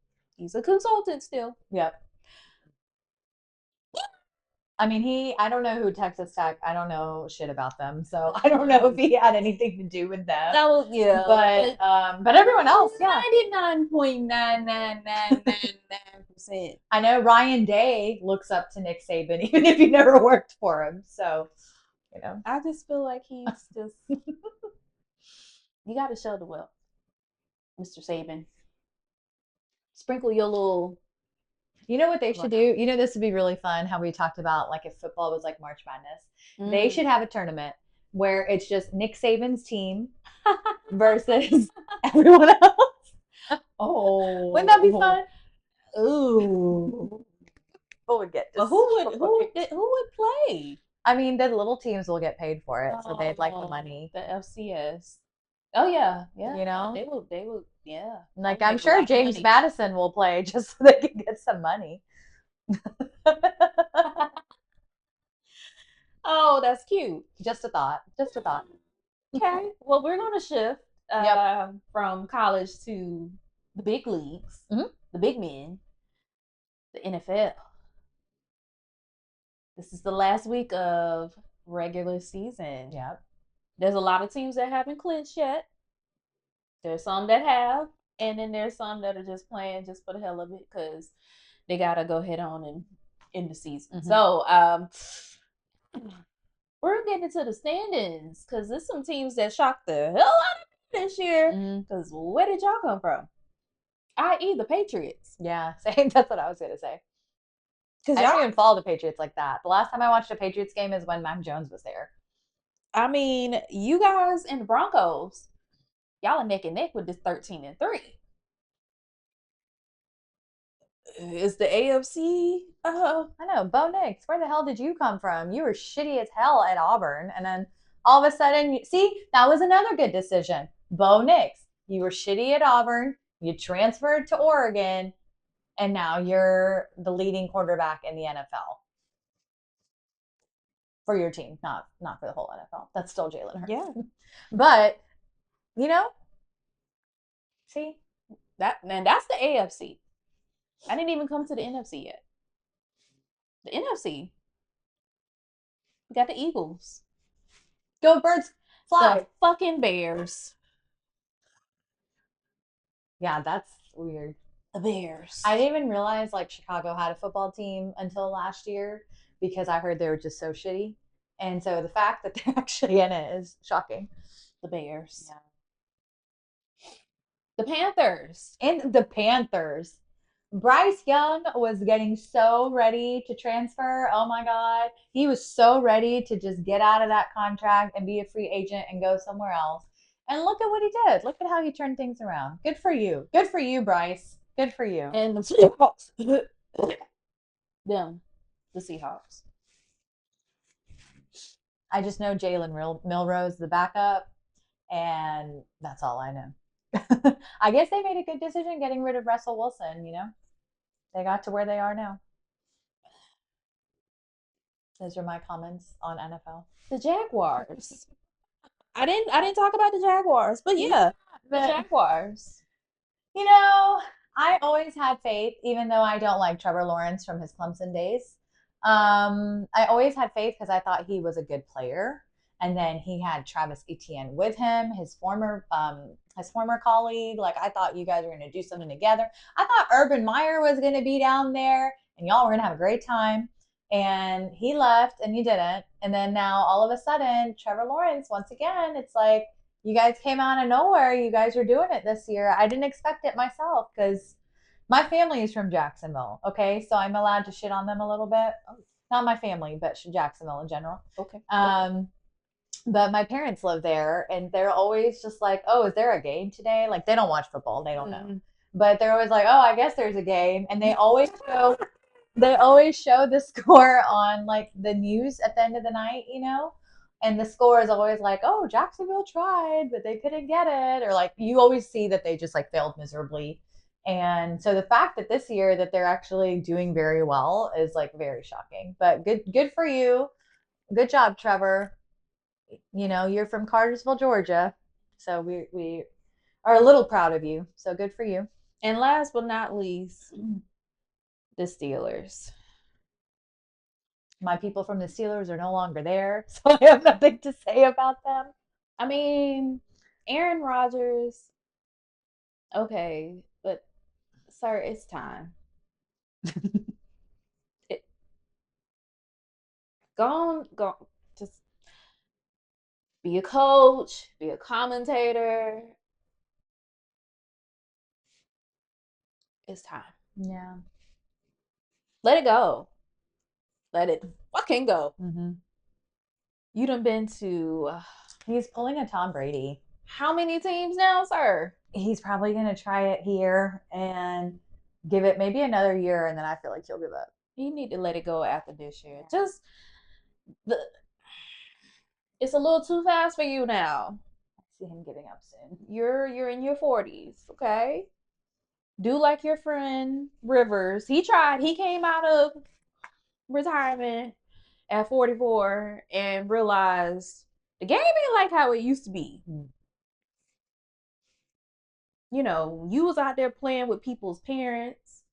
consultant still. Yep. I mean, I don't know who Texas Tech, I don't know shit about them. So I don't know if he had anything to do with them. That was, yeah. But everyone else, yeah. 99.99999%. I know Ryan Day looks up to Nick Saban, even if he never worked for him. So, you know. I just feel like he's just, you got to show the wealth, Mr. Saban. Sprinkle your little. You know what they should do? You know, this would be really fun. How we talked about, like, if football was like March Madness, they should have a tournament where it's just Nick Saban's team versus everyone else. Oh, wouldn't that be fun? Ooh, Who would get? Who would play? I mean, the little teams will get paid for it, so they'd like the money. The FCS. Oh yeah, yeah. You know, they will. Yeah. Like I'm sure James Madison will play just so they can get some money. Oh, that's cute. Just a thought. Just a thought. Okay. Well, we're going to shift from college to the big leagues, the big men, the NFL. This is the last week of regular season. Yep. There's a lot of teams that haven't clinched yet. There's some that have, and then there's some that are just playing just for the hell of it because they gotta go head on and end the season. So we're getting into the standings because there's some teams that shocked the hell out of me this year. Because where did y'all come from? I.e. the Patriots. Yeah, same. That's what I was gonna say. Because I don't even follow the Patriots like that. The last time I watched a Patriots game is when Mac Jones was there. I mean, you guys and the Broncos, y'all are neck and neck with this 13-3. Is the AFC? I know, Bo Nix. Where the hell did you come from? You were shitty as hell at Auburn, and then all of a sudden, that was another good decision. Bo Nix, you were shitty at Auburn. You transferred to Oregon, and now you're the leading quarterback in the NFL for your team, not for the whole NFL. That's still Jalen Hurts. Yeah, but see that's the AFC. I didn't even come to the NFC yet. The NFC, we got the Eagles. Go Birds, fly. The fucking Bears. Yeah, that's weird. The Bears. I didn't even realize like Chicago had a football team until last year because I heard they were just so shitty. And so the fact that they're actually in it is shocking. The Bears. Yeah. The Panthers. And the Panthers. Bryce Young was getting so ready to transfer. Oh my God. He was so ready to just get out of that contract and be a free agent and go somewhere else. And look at what he did. Look at how he turned things around. Good for you. Good for you, Bryce. Good for you. And the Seahawks. Them. The Seahawks. I just know Jalen Milrose, the backup, and that's all I know. I guess they made a good decision getting rid of Russell Wilson, They got to where they are now. Those are my comments on NFL. The Jaguars. I didn't talk about the Jaguars, but yeah, the Jaguars. You know, I always had faith, even though I don't like Trevor Lawrence from his Clemson days. I always had faith because I thought he was a good player. And then he had Travis Etienne with him, his former colleague. Like I thought you guys were going to do something together. I thought Urban Meyer was going to be down there, and y'all were going to have a great time. And he left, and you didn't. And then now all of a sudden, Trevor Lawrence once again. It's like you guys came out of nowhere. You guys are doing it this year. I didn't expect it myself because my family is from Jacksonville. Okay, so I'm allowed to shit on them a little bit. Not my family, but Jacksonville in general. Okay. But my parents live there, and they're always just like, "Oh, is there a game today?" Like they don't watch football, they don't know, but they're always like, "Oh, I guess there's a game," and they always show the score on like the news at the end of the night, you know. And the score is always like, "Oh, Jacksonville tried, but they couldn't get it," or like you always see that they just like failed miserably. And so the fact that this year that they're actually doing very well is like very shocking. But good for you. Good job, Trevor. You know, you're from Cartersville, Georgia. So we are a little proud of you. So good for you. And last but not least, the Steelers. My people from the Steelers are no longer there, so I have nothing to say about them. I mean, Aaron Rodgers. Okay, but sir, it's time. Go, just be a coach, be a commentator. It's time. Yeah. Let it go. Let it fucking go. You done been to. He's pulling a Tom Brady. How many teams now, sir? He's probably going to try it here and give it maybe another year, and then I feel like he'll give up. You need to let it go after this year. Just it's a little too fast for you now. I see him giving up soon. You're in your 40s, okay? Do like your friend Rivers. He tried. He came out of retirement at 44 and realized the game ain't like how it used to be. You know, you was out there playing with people's parents.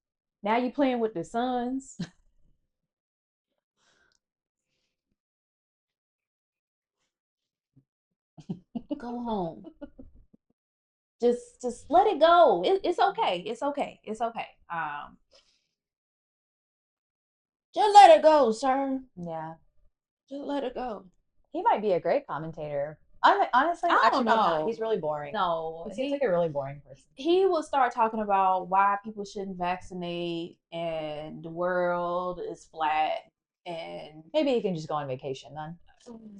Now you playing with their sons. Go home. Just let it go. It's okay. It's okay. It's okay. Just let it go, sir. Yeah. Just let it go. He might be a great commentator. Honestly, I don't know. He's really boring. No, he seems like a really boring person. He will start talking about why people shouldn't vaccinate and the world is flat, and maybe he can just go on vacation then.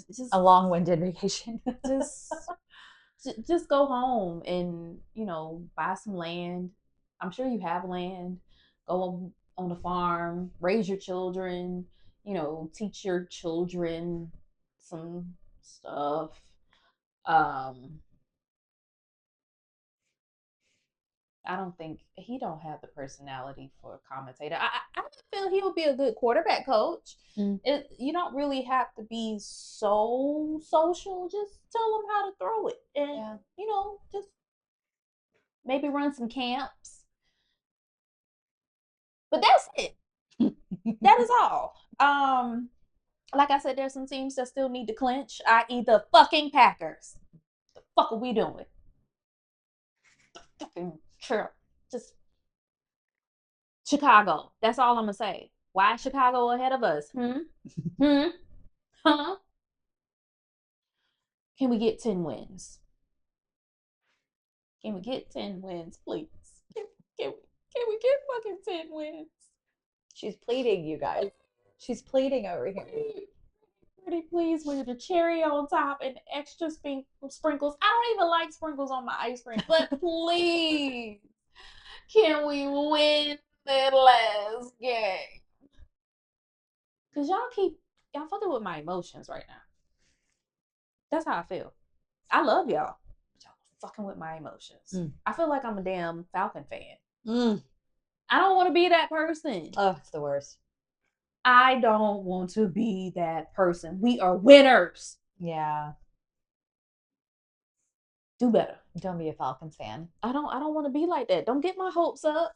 Just a long-winded vacation. just go home and buy some land. I'm sure you have land. Go on the farm, raise your children. Teach your children some stuff. I don't think he don't have the personality for a commentator. I feel he'll be a good quarterback coach. You don't really have to be so social. Just tell them how to throw it, and just maybe run some camps. But that's it. That is all. Like I said, there's some teams that still need to clinch, i.e. the fucking Packers. The fuck are we doing? The fucking just Chicago. That's all I'm gonna say. Why is Chicago ahead of us? Huh? Can we get 10 wins? Can we get 10 wins, please? Can we get fucking 10 wins? She's pleading, you guys. She's pleading over here. Pretty please, with the cherry on top and extra sprinkles. I don't even like sprinkles on my ice cream, but please, can we win that last game? Cause y'all fucking with my emotions right now. That's how I feel. I love y'all, but y'all fucking with my emotions. I feel like I'm a damn Falcon fan. I don't want to be that person. Oh, it's the worst. I don't want to be that person. We are winners. Yeah. Do better. Don't be a Falcons fan. I don't want to be like that. Don't get my hopes up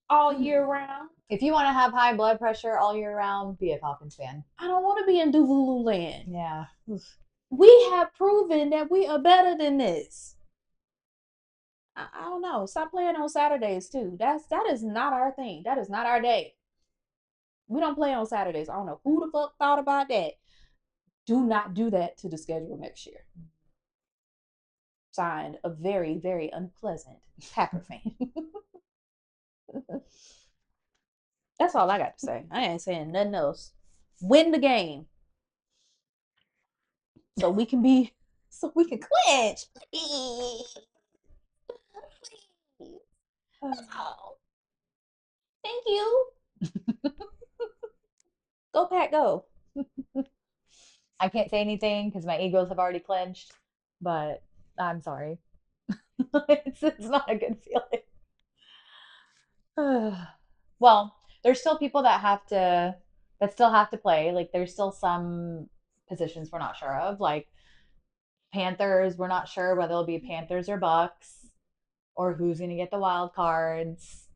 all year round. If you want to have high blood pressure all year round, be a Falcons fan. I don't want to be in Duvulu land. Yeah. We have proven that we are better than this. I don't know. Stop playing on Saturdays too. That is not our thing. That is not our day. We don't play on Saturdays. I don't know who the fuck thought about that. Do not do that to the schedule next year. Signed, a very, very unpleasant Packer fan. That's all I got to say. I ain't saying nothing else. Win the game. So we can clinch. Oh, thank you. Go Pack, go. I can't say anything because my Eagles have already clinched, but I'm sorry. It's not a good feeling. Well, there's still people that still have to play. Like there's still some positions we're not sure of. Like Panthers, we're not sure whether it'll be Panthers or Bucks or who's going to get the wild cards.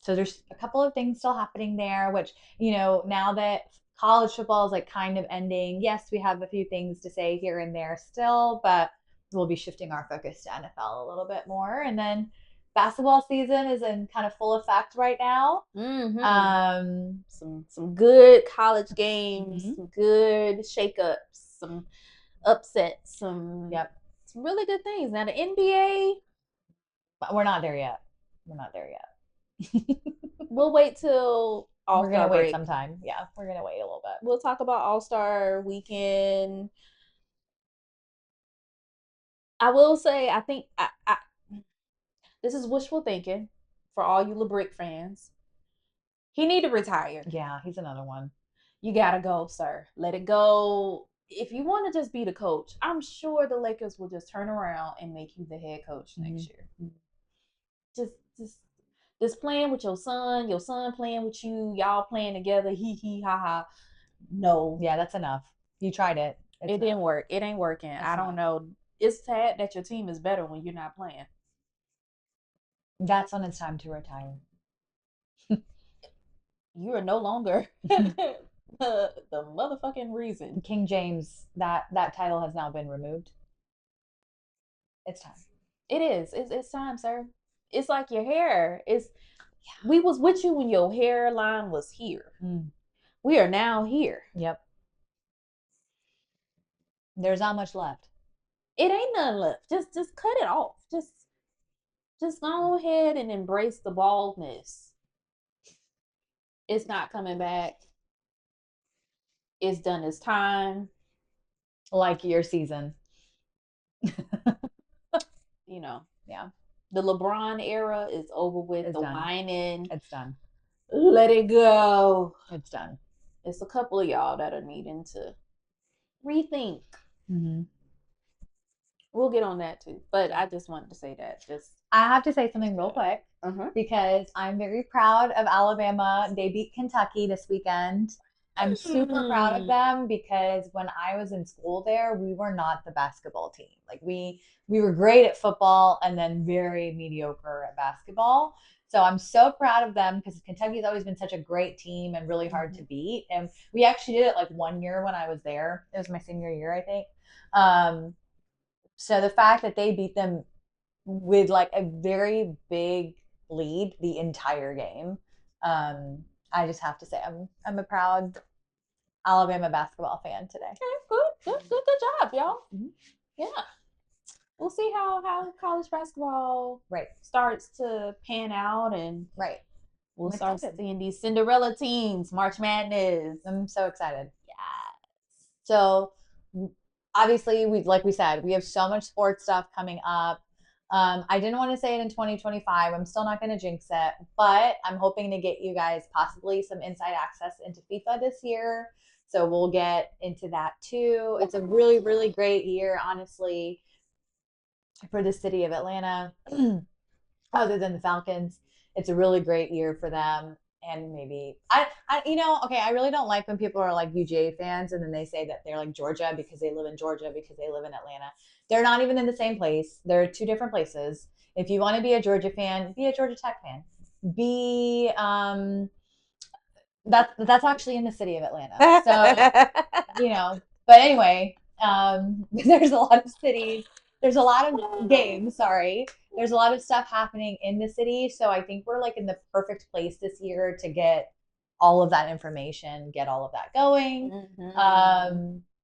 So there's a couple of things still happening there, which, now that college football is like kind of ending, yes, we have a few things to say here and there still, but we'll be shifting our focus to NFL a little bit more. And then basketball season is in kind of full effect right now. Mm-hmm. Some good college games, some good shakeups, some upsets, some really good things. Now the NBA, we're not there yet. We'll wait till All-Star We're gonna break. wait sometime. Yeah, we're gonna wait a little bit. We'll talk about All-Star weekend. I will say, I think this is wishful thinking for all you LeBrick fans. He need to retire. Yeah, he's another one. You gotta go, sir. Let it go. If you want to just be the coach, I'm sure the Lakers will just turn around and make you the head coach next year. Just playing with your son playing with you, y'all playing together, hee ha ha. No. Yeah, that's enough. You tried it. It didn't work. It ain't working. I don't know. It's sad that your team is better when you're not playing. That's when it's time to retire. You are no longer the motherfucking reason. King James, that title has now been removed. It's time. It is. It's time, sir. It's like your hair. We was with you when your hairline was here. We are now here. Yep. There's not much left. It ain't none left. Just cut it off. Just go ahead and embrace the baldness. It's not coming back. It's done its time. Like your season. Yeah. The LeBron era is over with. It's done. Whining. It's done. Let it go. It's done. It's a couple of y'all that are needing to rethink. We'll get on that too. But I just wanted to say that. I have to say something real quick because I'm very proud of Alabama. They beat Kentucky this weekend. I'm super proud of them because when I was in school there, we were not the basketball team. Like we were great at football and then very mediocre at basketball. So I'm so proud of them because Kentucky's always been such a great team and really hard to beat. And we actually did it like 1 year when I was there. It was my senior year, I think. So the fact that they beat them with like a very big lead the entire game, I just have to say I'm a proud Alabama basketball fan today. Okay, good job, y'all. Yeah. We'll see how college basketball starts to pan out, and we'll start seeing these Cinderella teams, March Madness. I'm so excited. Yes. So obviously, like we said, we have so much sports stuff coming up. I didn't want to say it in 2025. I'm still not going to jinx it, but I'm hoping to get you guys possibly some inside access into FIFA this year. So we'll get into that too. It's a really, really great year, honestly, for the city of Atlanta. Other than the Falcons, it's a really great year for them. and maybe okay, I really don't like when people are like UGA fans and then they say that they're like Georgia because they live in Georgia because they live in Atlanta. They're not even in the same place. They're two different places. If you want to be a Georgia fan, be a Georgia Tech fan. Be that's actually in the city of Atlanta. So but anyway, there's a lot of cities. There's a lot of games. Sorry, there's a lot of stuff happening in the city. So I think we're like in the perfect place this year to get all of that information, get all of that going.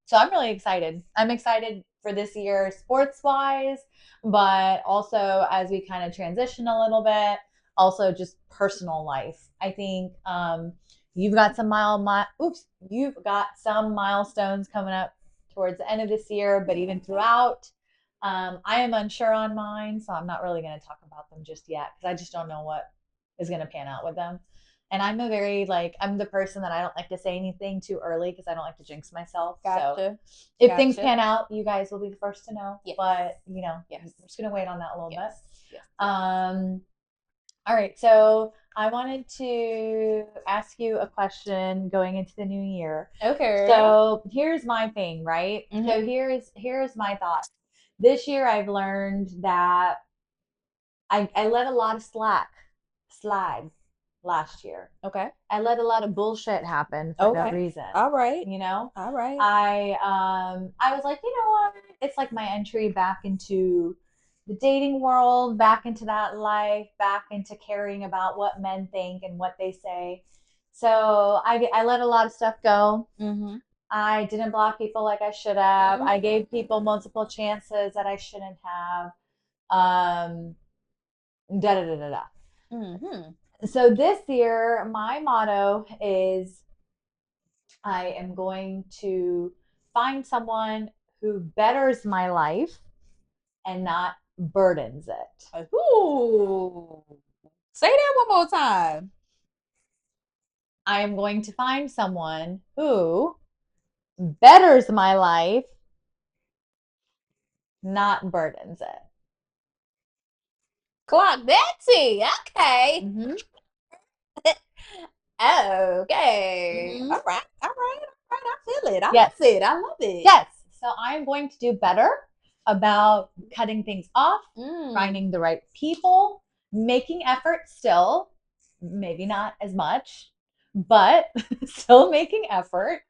So I'm really excited. I'm excited for this year, sports wise, but also as we kind of transition a little bit, also just personal life. I think you've got some you've got some milestones coming up towards the end of this year, but even throughout. I am unsure on mine, so I'm not really going to talk about them just yet because I just don't know what is going to pan out with them. And I'm I'm the person that I don't like to say anything too early because I don't like to jinx myself. Gotcha. So if things pan out, you guys will be the first to know. Yes. But yes. I'm just going to wait on that a little bit. Yes. All right. So I wanted to ask you a question going into the new year. Okay. So here's my thing, right? Mm-hmm. So here's my thought. This year I've learned that I let a lot of slide last year. Okay. I let a lot of bullshit happen for no reason. All right. All right. I was like, you know what? It's like my entry back into the dating world, back into that life, back into caring about what men think and what they say. So I let a lot of stuff go. Mm-hmm. I didn't block people like I should have. I gave people multiple chances that I shouldn't have. Da da da da da. Mm-hmm. So this year, my motto is I am going to find someone who betters my life and not burdens it. Ooh. Say that one more time. I am going to find someone who betters my life, not burdens it. Clock that T. Okay. Mm-hmm. Okay. Mm-hmm. All right. I feel it. I Yes. love it. I love it. Yes. So I'm going to do better about cutting things off, finding the right people, making effort still, maybe not as much, but still making effort.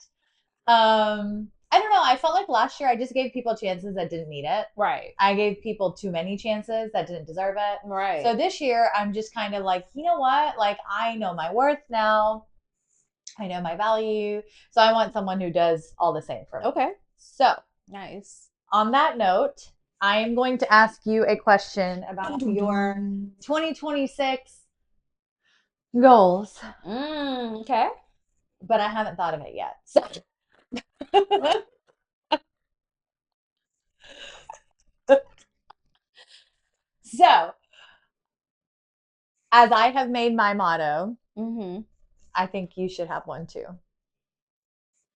I don't know. I felt like last year I just gave people chances that didn't need it. Right. I gave people too many chances that didn't deserve it. Right. So this year I'm just kind of like, you know what? Like I know my worth now. I know my value. So I want someone who does all the same for me. Okay. So nice. On that note, I am going to ask you a question about your 2026 goals. Okay. But I haven't thought of it yet. So So, as I have made my motto, I think you should have one too.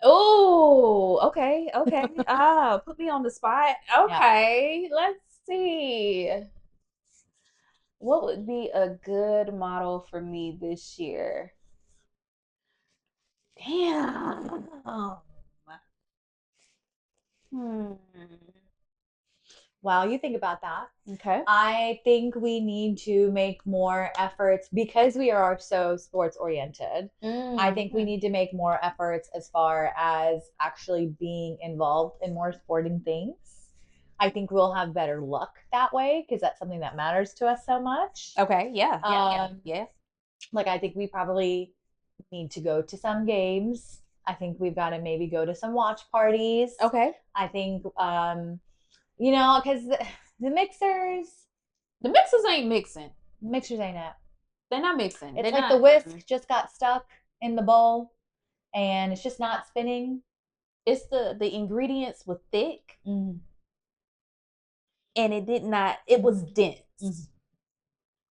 Oh, okay. Put me on the spot. Okay, let's see. What would be a good model for me this year? Damn. While you think about that, okay. I think we need to make more efforts because we are so sports oriented. I think we need to make more efforts as far as actually being involved in more sporting things. I think we'll have better luck that way because that's something that matters to us so much. Okay. Yeah. Like I think we probably need to go to some games. I think we've got to maybe go to some watch parties. Okay. I think because the mixers ain't mixing. Mixers ain't it. They're not mixing. It's like the whisk just got stuck in the bowl and it's just not spinning. It's the ingredients were thick and it was dense.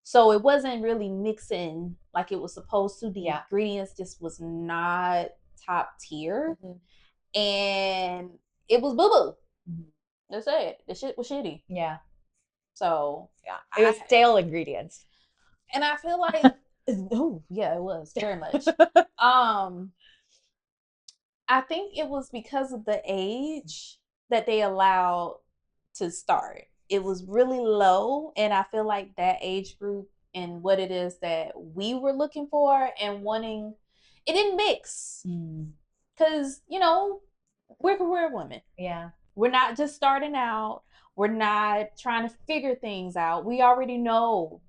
So it wasn't really mixing like it was supposed to. The ingredients just was not top tier. And it was boo-boo. That's it. The shit was shitty. Yeah. So it was stale ingredients. And I feel like Oh, yeah, it was very much. I think it was because of the age that they allowed to start. It was really low, and I feel like that age group and what it is that we were looking for and wanting, it didn't mix. Because, we're career women. Yeah. We're not just starting out. We're not trying to figure things out. We already know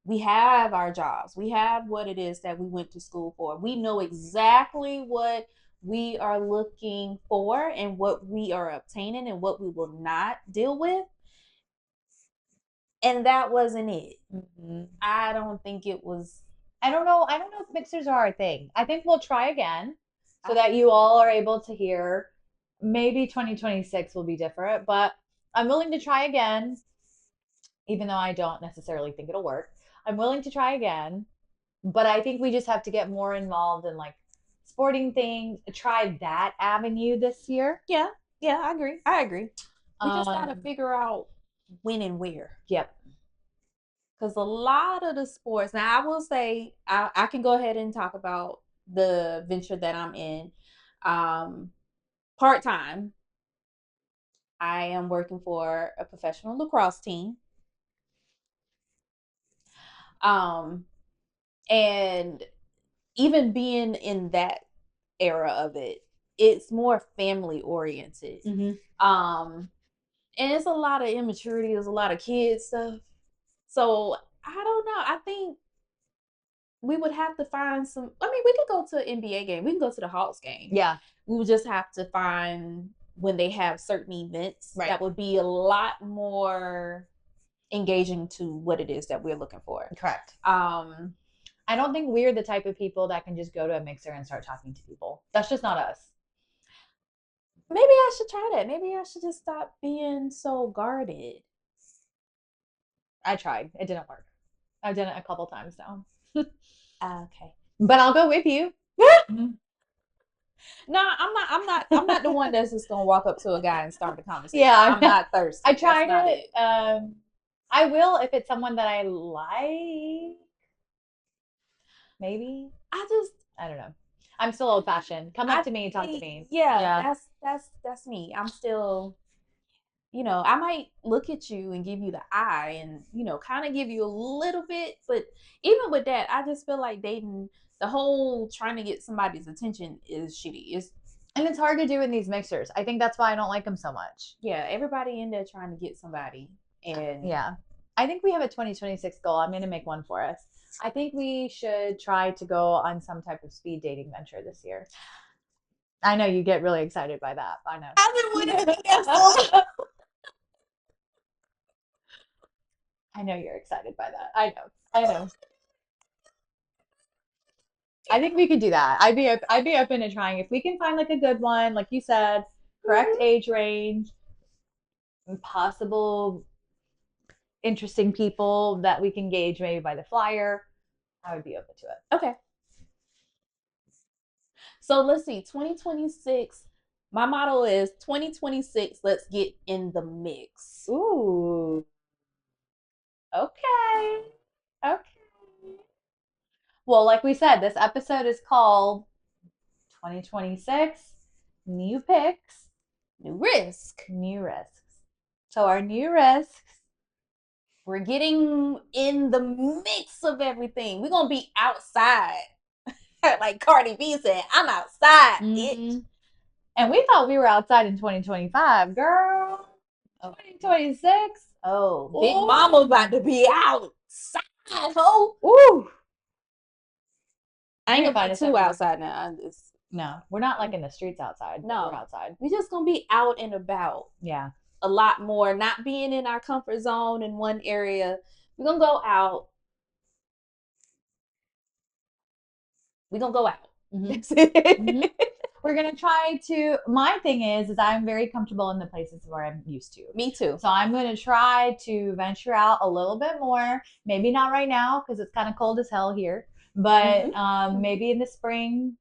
we have our jobs. We have what it is that we went to school for. We know exactly what we are looking for and what we are obtaining and what we will not deal with. And that wasn't it. I don't think it was. I don't know if mixers are our thing. I think we'll try again so that you all are able to hear. Maybe 2026 will be different, but I'm willing to try again, even though I don't necessarily think it'll work. I'm willing to try again, but I think we just have to get more involved in like sporting things. Try that avenue this year. Yeah, I agree. We just got to figure out when and where. Yep. Because a lot of the sports, now I will say, I can go ahead and talk about the venture that I'm in. Part-time, I am working for a professional lacrosse team. And even being in that era of it, it's more family oriented. And it's a lot of immaturity, there's a lot of kid stuff. So I don't know. I think we would have to find some. I mean, we could go to an NBA game. We can go to the Hawks game. Yeah. We would just have to find when they have certain events that would be a lot more engaging to what it is that we're looking for. Correct. I don't think we're the type of people that can just go to a mixer and start talking to people. That's just not us. Maybe I should try that. Maybe I should just stop being so guarded. I tried. It didn't work. I've done it a couple times now. Okay. But I'll go with you. No, I'm not the one that's just gonna walk up to a guy and start a conversation. Yeah, I'm not thirsty. I tried it. I will if it's someone that I like. Maybe. I don't know. I'm still old fashioned. Come up to me and talk to me. Yeah. That's me. I'm still, I might look at you and give you the eye and, kind of give you a little bit. But even with that, I just feel like dating, the whole trying to get somebody's attention is shitty. And it's hard to do in these mixers. I think that's why I don't like them so much. Yeah, everybody in there trying to get somebody. And yeah. I think we have a 2026 goal. I'm going to make one for us. I think we should try to go on some type of speed dating venture this year. I know you get really excited by that. I know. I know you're excited by that. I know. I think we could do that. I'd be open to trying if we can find like a good one, like you said, correct age range, possible interesting people that we can gauge maybe by the flyer. I would be open to it. Okay. So let's see, 2026. My motto is 2026, let's get in the mix. Ooh. Okay. Well, like we said, this episode is called 2026 New Picks, New Risks. So our new risks, we're getting in the mix of everything. We're going to be outside. Like Cardi B said, I'm outside, bitch. And we thought we were outside in 2025, girl. 2026? Oh, Big Mama about to be outside, ho. Ooh. I ain't gonna be too outside now. No, we're not like in the streets outside. No, we're outside. We're just gonna be out and about. Yeah. A lot more, not being in our comfort zone in one area. We're gonna go out. We're gonna go out. We're gonna try to. My thing is I'm very comfortable in the places where I'm used to. Me too. So I'm gonna try to venture out a little bit more. Maybe not right now because it's kind of cold as hell here, but maybe in the spring,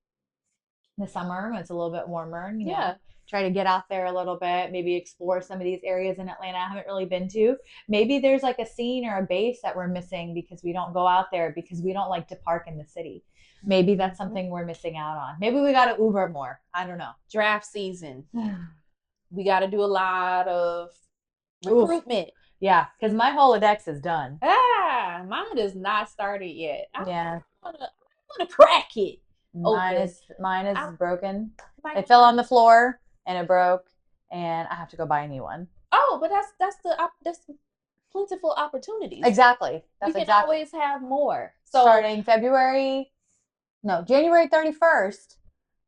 in the summer when it's a little bit warmer. You know, try to get out there a little bit, maybe explore some of these areas in Atlanta I haven't really been to. Maybe there's like a scene or a base that we're missing because we don't go out there because we don't like to park in the city. Maybe that's something we're missing out on. Maybe we got to Uber more. I don't know. Draft season. We got to do a lot of recruitment. Oof. Yeah, because my Holodex is done. Mine is not started yet. I want to crack it. Mine is broken. It fell on the floor and it broke, and I have to go buy a new one. Oh, but that's plentiful opportunities. Exactly. We can always have more. So starting January 31st,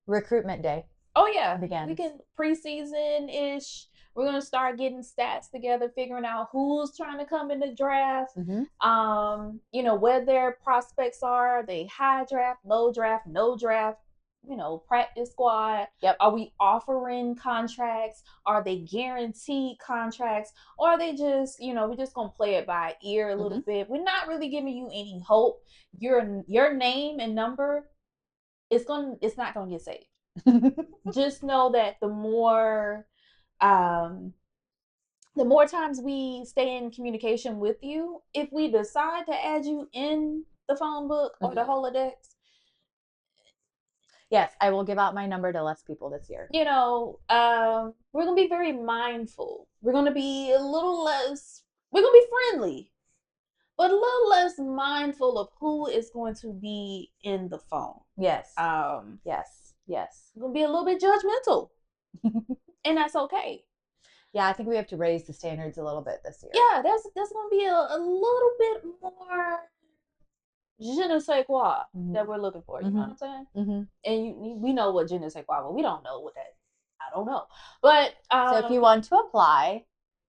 recruitment day. Oh yeah, begins. We can preseason-ish. We're gonna start getting stats together, figuring out who's trying to come in the draft. Where their prospects are. They high draft, low draft, no draft. Practice squad. Yep. Are we offering contracts? Are they guaranteed contracts? Or are they just, we're just gonna play it by ear a little bit? We're not really giving you any hope. Your name and number, it's not gonna get saved. Just know that the more times we stay in communication with you, if we decide to add you in the phone book or the Holodex, yes, I will give out my number to less people this year. We're gonna be very mindful. We're gonna be a little less. We're gonna be friendly, but a little less mindful of who is going to be in the phone. Yes. Yes. We're gonna be a little bit judgmental, and that's okay. Yeah, I think we have to raise the standards a little bit this year. Yeah, that's gonna be a little bit more je ne sais quoi that we're looking for. You know what I'm saying? And we know what je ne sais quoi, but we don't know what that. I don't know. But so if you want to apply,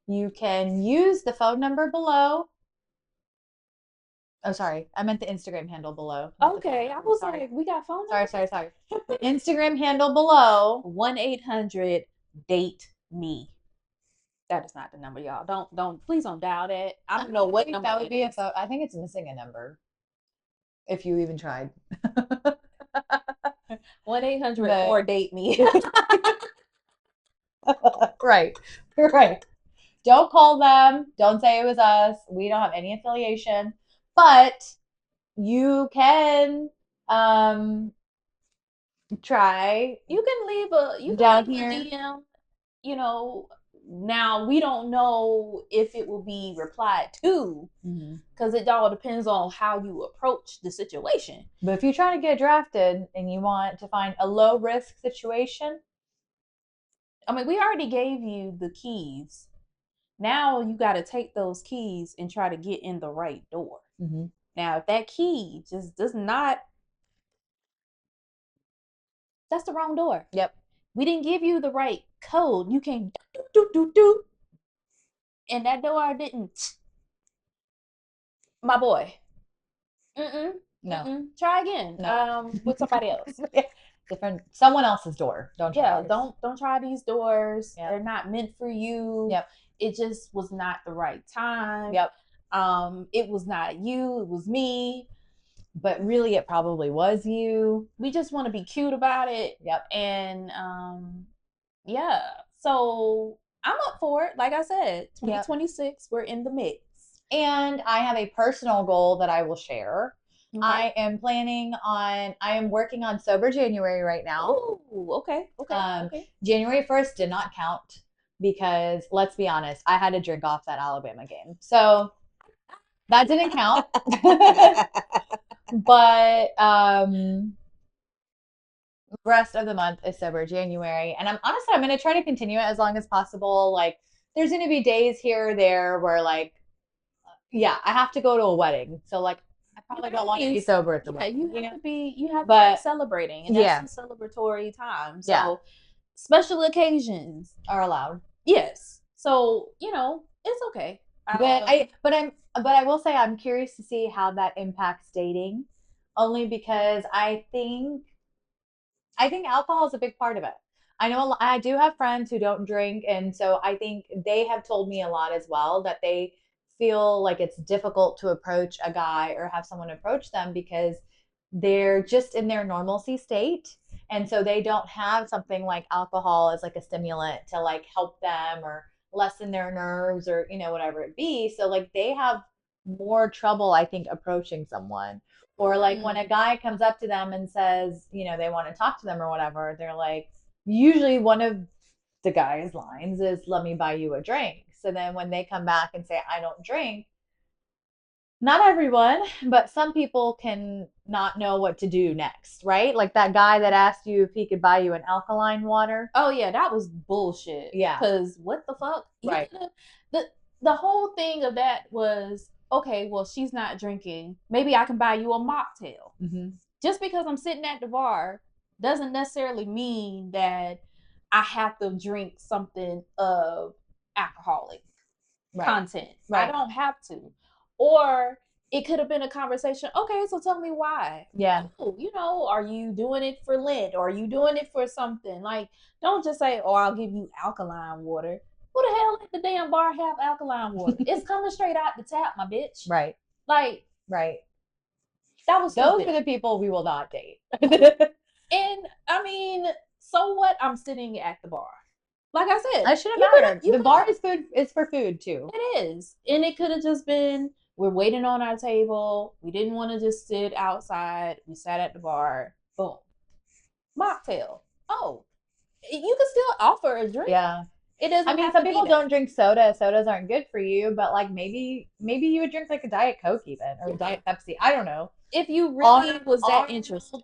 you can use the phone number below. Oh, sorry. I meant the Instagram handle below. Okay. I was like, we got phone numbers? Sorry. The Instagram handle below. 1-800-DATE-ME. That is not the number, y'all. Please don't dial that. I don't know what number. That would be I think it's missing a number. If you even tried. 1-800-4-DATE-ME. Right. Don't call them. Don't say it was us. We don't have any affiliation. But you can try. You can leave a DM. Now we don't know if it will be replied to because it all depends on how you approach the situation. But if you're trying to get drafted and you want to find a low risk situation, I mean, we already gave you the keys. Now you got to take those keys and try to get in the right door. Now, if that key just does not, that's the wrong door. Yep. We didn't give you the right code. You can do. And that door didn't. My boy. No. Try again. No. With somebody else. Someone else's door. Don't try. Don't try these doors. Yep. They're not meant for you. Yep. It just was not the right time. Yep. It was not you, it was me. But really it probably was you. We just want to be cute about it. Yep. And yeah. So I'm up for it. Like I said, 2026, we're in the mix. And I have a personal goal that I will share. Okay. I am working on Sober January right now. Ooh, okay. January 1st did not count because, let's be honest, I had to drink off that Alabama game. So that didn't count. But rest of the month is Sober January. And I'm going to try to continue it as long as possible. Like, there's going to be days here or there where, like, I have to go to a wedding. So, like, I probably don't want to be sober at the wedding. You have to be celebrating. And that's a celebratory time. So, special occasions are allowed. Yes. So, it's okay. But I will say I'm curious to see how that impacts dating, only because I think alcohol is a big part of it. I do have friends who don't drink, and so I think they have told me a lot as well that they feel like it's difficult to approach a guy or have someone approach them because they're just in their normalcy state. And so they don't have something like alcohol as like a stimulant to like help them or lessen their nerves or, whatever it be. So like they have more trouble, I think, approaching someone. Or like when a guy comes up to them and says, they want to talk to them or whatever, they're like, usually one of the guy's lines is, let me buy you a drink. So then when they come back and say, I don't drink, not everyone, but some people can not know what to do next, right? Like that guy that asked you if he could buy you an alkaline water. Oh yeah, that was bullshit. Yeah. Because what the fuck? Right. The whole thing of that was, okay, well, she's not drinking. Maybe I can buy you a mocktail. Mm-hmm. Just because I'm sitting at the bar doesn't necessarily mean that I have to drink something of alcoholic content. Right. I don't have to. Or it could have been a conversation. Okay, so tell me why. Yeah. Oh, are you doing it for Lent? Or are you doing it for something? Like, don't just say, oh, I'll give you alkaline water. Who the hell let the damn bar have alkaline water? It's coming straight out the tap, my bitch. Right. Like, right. That was those are the people we will not date. And I mean, so what? I'm sitting at the bar. Like I said, I should have mattered. The bar is for food too. It is. And it could have just been, we're waiting on our table. We didn't want to just sit outside. We sat at the bar. Boom. Mocktail. Oh, you can still offer a drink. Yeah. It doesn't. I mean, some people don't drink soda. Sodas aren't good for you, but like maybe you would drink like a Diet Coke even, or Diet Pepsi. I don't know. If you really was that interested.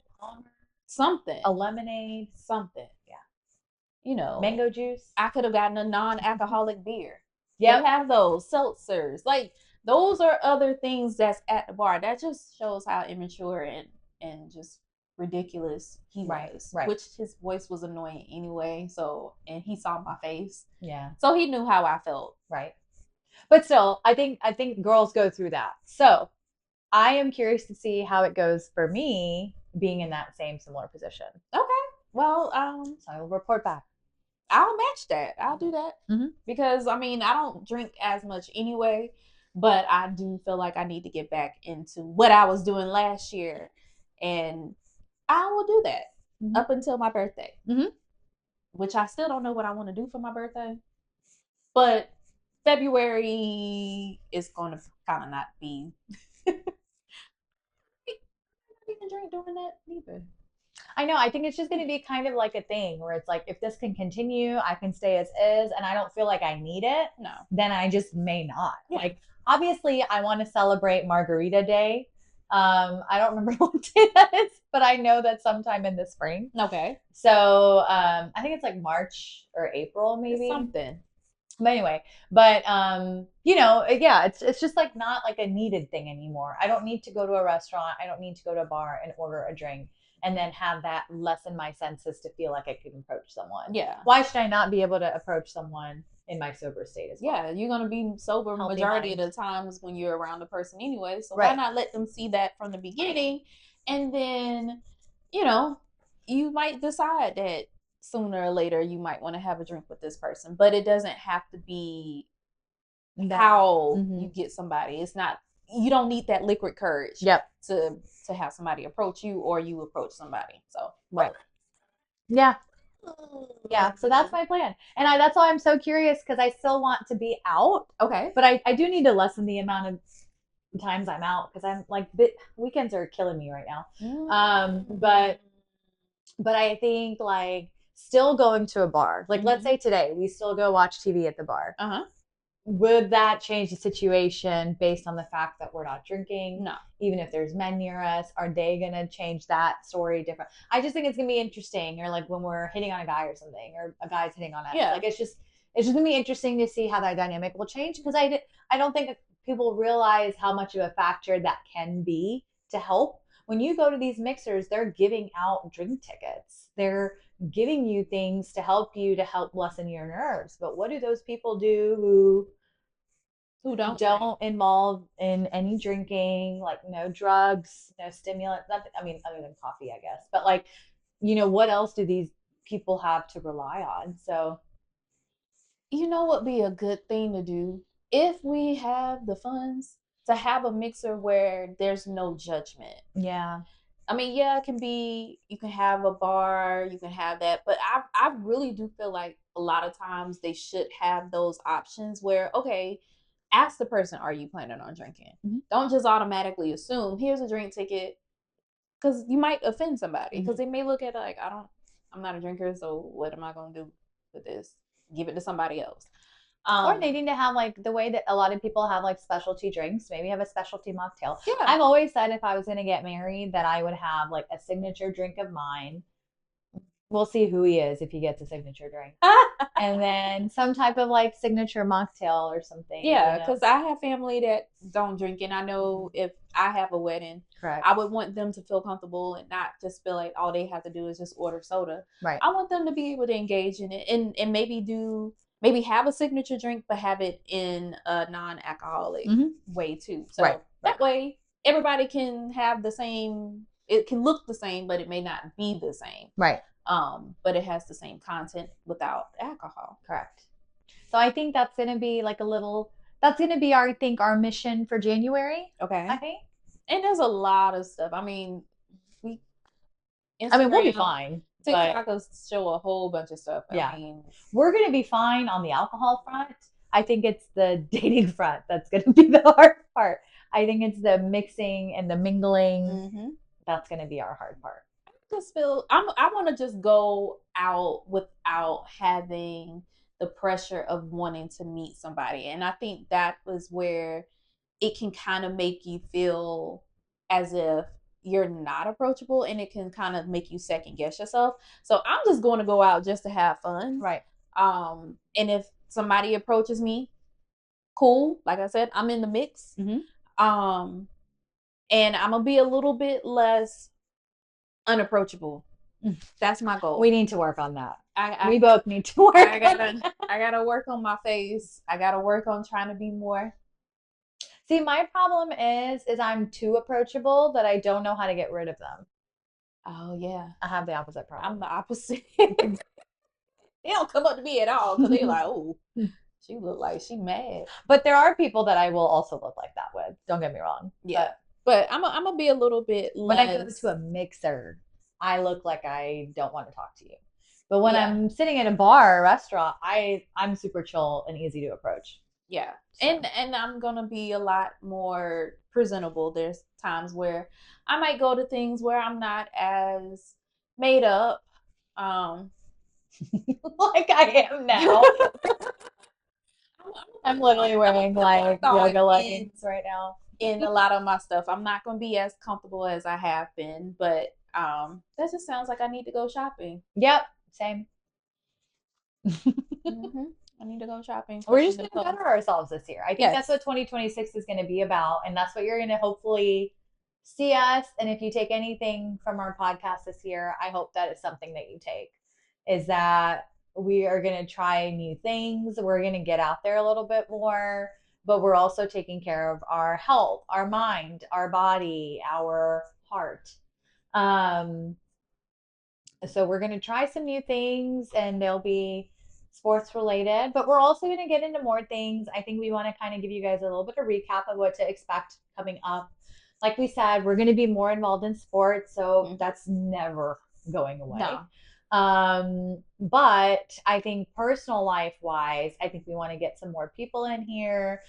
Something. A lemonade. Something. Yeah. Mango juice. I could have gotten a non-alcoholic beer. Yeah. They have those seltzers. Like, those are other things that's at the bar. That just shows how immature and just ridiculous he was. Right. Which his voice was annoying anyway. So, and he saw my face. Yeah. So he knew how I felt. Right. But still, I think girls go through that. So I am curious to see how it goes for me being in that same similar position. Okay. Well, so I will report back. I'll match that. I'll do that. Mm-hmm. Because I mean, I don't drink as much anyway, but I do feel like I need to get back into what I was doing last year, and I will do that up until my birthday, which I still don't know what I want to do for my birthday, but February is going to kind of not be. I don't even drink during that either. I know. I think it's just going to be kind of like a thing where it's like, if this can continue, I can stay as is, and I don't feel like I need it. No. Then I just may not. Yeah. Like, obviously, I want to celebrate Margarita Day. I don't remember what day that is, but I know that's sometime in the spring. Okay. So I think it's like March or April, maybe. It's something. But anyway, yeah, it's just like not like a needed thing anymore. I don't need to go to a restaurant. I don't need to go to a bar and order a drink and then have that lessen my senses to feel like I can approach someone. Yeah. Why should I not be able to approach someone in my sober state as well? Yeah, you're going to be sober Healthy majority mind. of the times when you're around the person anyway. So Right. why not let them see that from the beginning? And then, you might decide that sooner or later you might want to have a drink with this person. But it doesn't have to be how you get somebody. It's not, you don't need that liquid courage to have somebody approach you or you approach somebody. So right. Yeah. So that's my plan. And that's why I'm so curious, because I still want to be out. Okay. But I do need to lessen the amount of times I'm out, because I'm like, weekends are killing me right now. But I think like still going to a bar, like let's say today we still go watch TV at the bar. Would that change the situation based on the fact that we're not drinking? No. Even if there's men near us, are they going to change that story different? I just think it's going to be interesting. Or like when we're hitting on a guy or something, or a guy's hitting on us. Yeah. Like it's just going to be interesting to see how that dynamic will change, because I don't think people realize how much of a factor that can be to help. When you go to these mixers, they're giving out drink tickets. They're giving you things to help lessen your nerves. But what do those people do who don't involve in any drinking, like no drugs, no stimulants, nothing, I mean, other than coffee, I guess. But like, what else do these people have to rely on? So, what would be a good thing to do if we have the funds, to have a mixer where there's no judgment. Yeah. I mean, yeah, it can be, you can have a bar, you can have that, but I really do feel like a lot of times they should have those options where, okay, ask the person, are you planning on drinking? Mm-hmm. Don't just automatically assume, here's a drink ticket, because you might offend somebody, because they may look at it like, I'm not a drinker, so what am I going to do with this? Give it to somebody else. Or they need to have like the way that a lot of people have like specialty drinks. Maybe have a specialty mocktail. Yeah. I've always said if I was going to get married that I would have like a signature drink of mine. We'll see who he is if he gets a signature drink. And then some type of like signature mocktail or something. Yeah, because I have family that don't drink, and I know if I have a wedding, correct, I would want them to feel comfortable and not just feel like all they have to do is just order soda. Right. I want them to be able to engage in it and maybe have a signature drink, but have it in a non-alcoholic way too. So that way everybody can have the same, it can look the same, but it may not be the same. Right. But it has the same content without alcohol. Correct. So I think that's going to be like that's going to be our mission for January. Okay. I think. And there's a lot of stuff. I mean, we'll be fine. TikTok will show a whole bunch of stuff. Yeah. I mean, we're going to be fine on the alcohol front. I think it's the dating front that's going to be the hard part. I think it's the mixing and the mingling. Mm-hmm. That's going to be our hard part. I want to just go out without having the pressure of wanting to meet somebody. And I think that was where it can kind of make you feel as if you're not approachable, and it can kind of make you second guess yourself. So I'm just going to go out just to have fun. Right. And if somebody approaches me, cool. Like I said, I'm in the mix. Mm-hmm. And I'm going to be a little bit less unapproachable. That's my goal. We need to work on that. We both need to work. I gotta work on my face. I gotta work on trying to be more. See, my problem is I'm too approachable that I don't know how to get rid of them. Oh yeah, I have the opposite problem. I'm the opposite. They don't come up to me at all because they're like, "Oh, she look like she mad." But there are people that I will also look like that with. Don't get me wrong. Yeah, but I'm gonna be a little bit less. When I go to a mixer, I look like I don't want to talk to you. But when I'm sitting in a bar or restaurant, I'm super chill and easy to approach. Yeah. So. And I'm going to be a lot more presentable. There's times where I might go to things where I'm not as made up. Like I am now. I'm literally wearing like yoga leggings right now. In a lot of my stuff. I'm not going to be as comfortable as I have been, but that just sounds like I need to go shopping. Yep, same. I need to go shopping. We're just going to better ourselves this year. I think that's what 2026 is going to be about, and that's what you're going to hopefully see us. And if you take anything from our podcast this year, I hope that it's something that you take, is that we are going to try new things. We're going to get out there a little bit more, but we're also taking care of our health, our mind, our body, our heart. So we're going to try some new things, and they'll be sports related, but we're also going to get into more things. I think we want to kind of give you guys a little bit of recap of what to expect coming up. Like we said, we're going to be more involved in sports, so that's never going away. No. But I think personal life wise, I think we want to get some more people in here,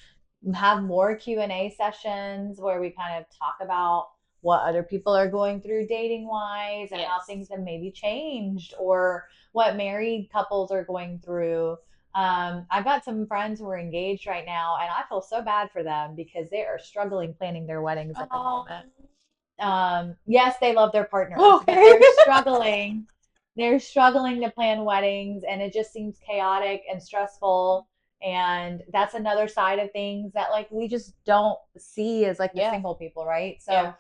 have more Q&A sessions where we kind of talk about what other people are going through dating wise and how things have maybe changed, or what married couples are going through. I've got some friends who are engaged right now, and I feel so bad for them because they are struggling planning their weddings at the moment. Yes, they love their partners. Okay. They're struggling. They're struggling to plan weddings, and it just seems chaotic and stressful. And that's another side of things that like we just don't see as like the single people, right? So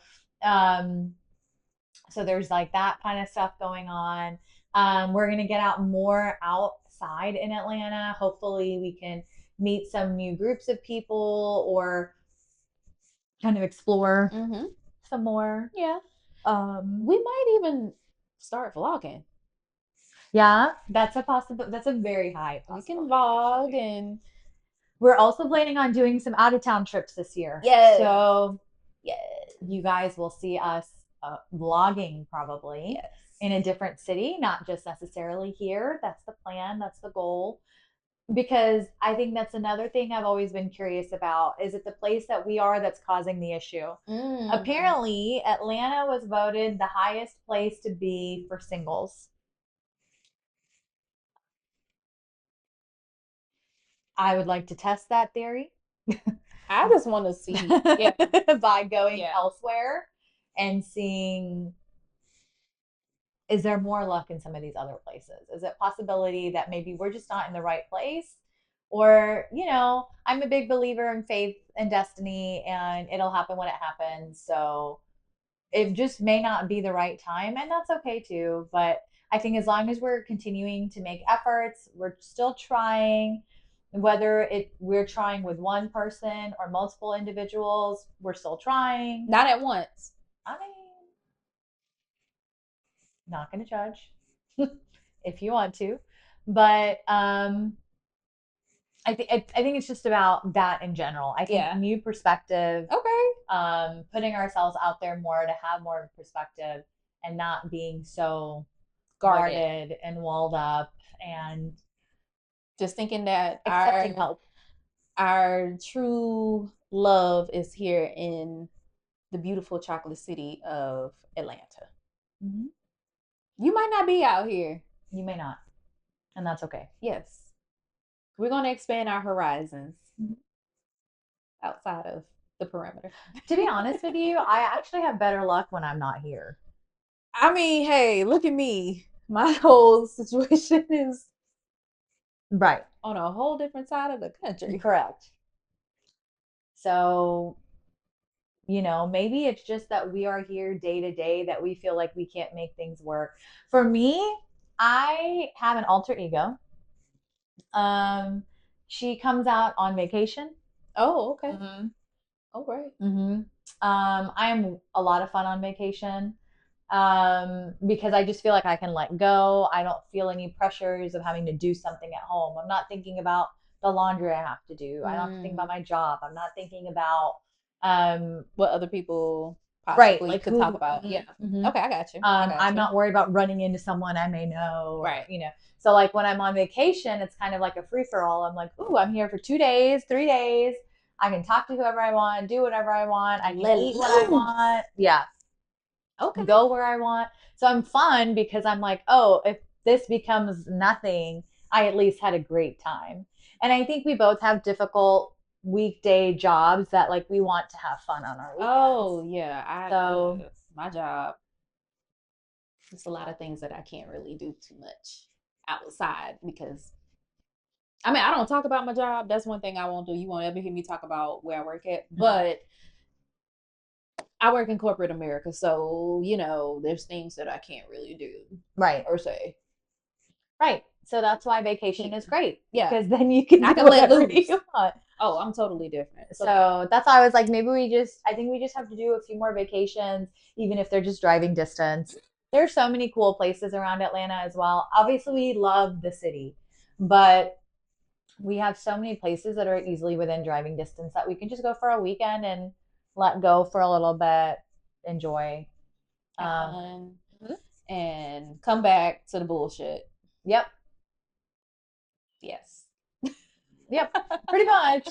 so there's like that kind of stuff going on. We're going to get out more outside in Atlanta. Hopefully we can meet some new groups of people or kind of explore some more. Yeah. We might even start vlogging. Yeah, that's a possible. That's a very high possibility. We can vlog, and we're also planning on doing some out of town trips this year. Yeah. So you guys will see us vlogging probably Yes. in a different city, not just necessarily here. That's the plan. That's the goal. Because I think that's another thing I've always been curious about. Is it the place that we are that's causing the issue? Apparently, Atlanta was voted the highest place to be for singles. I would like to test that theory. I just want to see by going elsewhere and seeing, is there more luck in some of these other places? Is it possibility that maybe we're just not in the right place? Or, I'm a big believer in faith and destiny, and it'll happen when it happens. So it just may not be the right time, and that's okay too. But I think as long as we're continuing to make efforts, we're still trying, whether we're trying with one person or multiple individuals, we're still trying. Not at once. I mean, not going to judge if you want to, but I think it's just about that in general. I think new perspective. Okay. Putting ourselves out there more to have more perspective and not being so guarded and walled up and just thinking that accepting help. Our true love is here in the beautiful chocolate city of Atlanta. Mm-hmm. You might not be out here. You may not. And that's okay. Yes. We're going to expand our horizons outside of the perimeter. To be honest with you, I actually have better luck when I'm not here. I mean, hey, look at me. My whole situation is right on a whole different side of the country. Correct. So, maybe it's just that we are here day to day that we feel like we can't make things work. For me, I have an alter ego. She comes out on vacation. Oh, okay. Mm-hmm. Oh, great. Mm-hmm. I am a lot of fun on vacation because I just feel like I can let go. I don't feel any pressures of having to do something at home. I'm not thinking about the laundry I have to do. I don't have to think about my job. I'm not thinking about what other people possibly like could talk about. Yeah. Mm-hmm. Okay, I got you. I'm not worried about running into someone I may know. Right. So like when I'm on vacation, it's kind of like a free for all. I'm like, ooh, I'm here for 2 days, 3 days. I can talk to whoever I want, do whatever I want. I can eat what I want. Yeah. Okay. Go where I want. So I'm fun because I'm like, oh, if this becomes nothing, I at least had a great time. And I think we both have difficult weekday jobs that like we want to have fun on our weekends. Oh yeah. So my job, there's a lot of things that I can't really do too much outside because I mean I don't talk about my job. That's one thing I won't do. You won't ever hear me talk about where I work at. But I work in corporate America, so there's things that I can't really do. Right. Or say. Right. So that's why vacation is great. Yeah. Because then you can do whatever you want. Oh, I'm totally different. So that's why I was like, maybe I think we just have to do a few more vacations, even if they're just driving distance. There's so many cool places around Atlanta as well. Obviously, we love the city, but we have so many places that are easily within driving distance that we can just go for a weekend and let go for a little bit, enjoy. And come back to the bullshit. Yep. Yes. Yep, pretty much.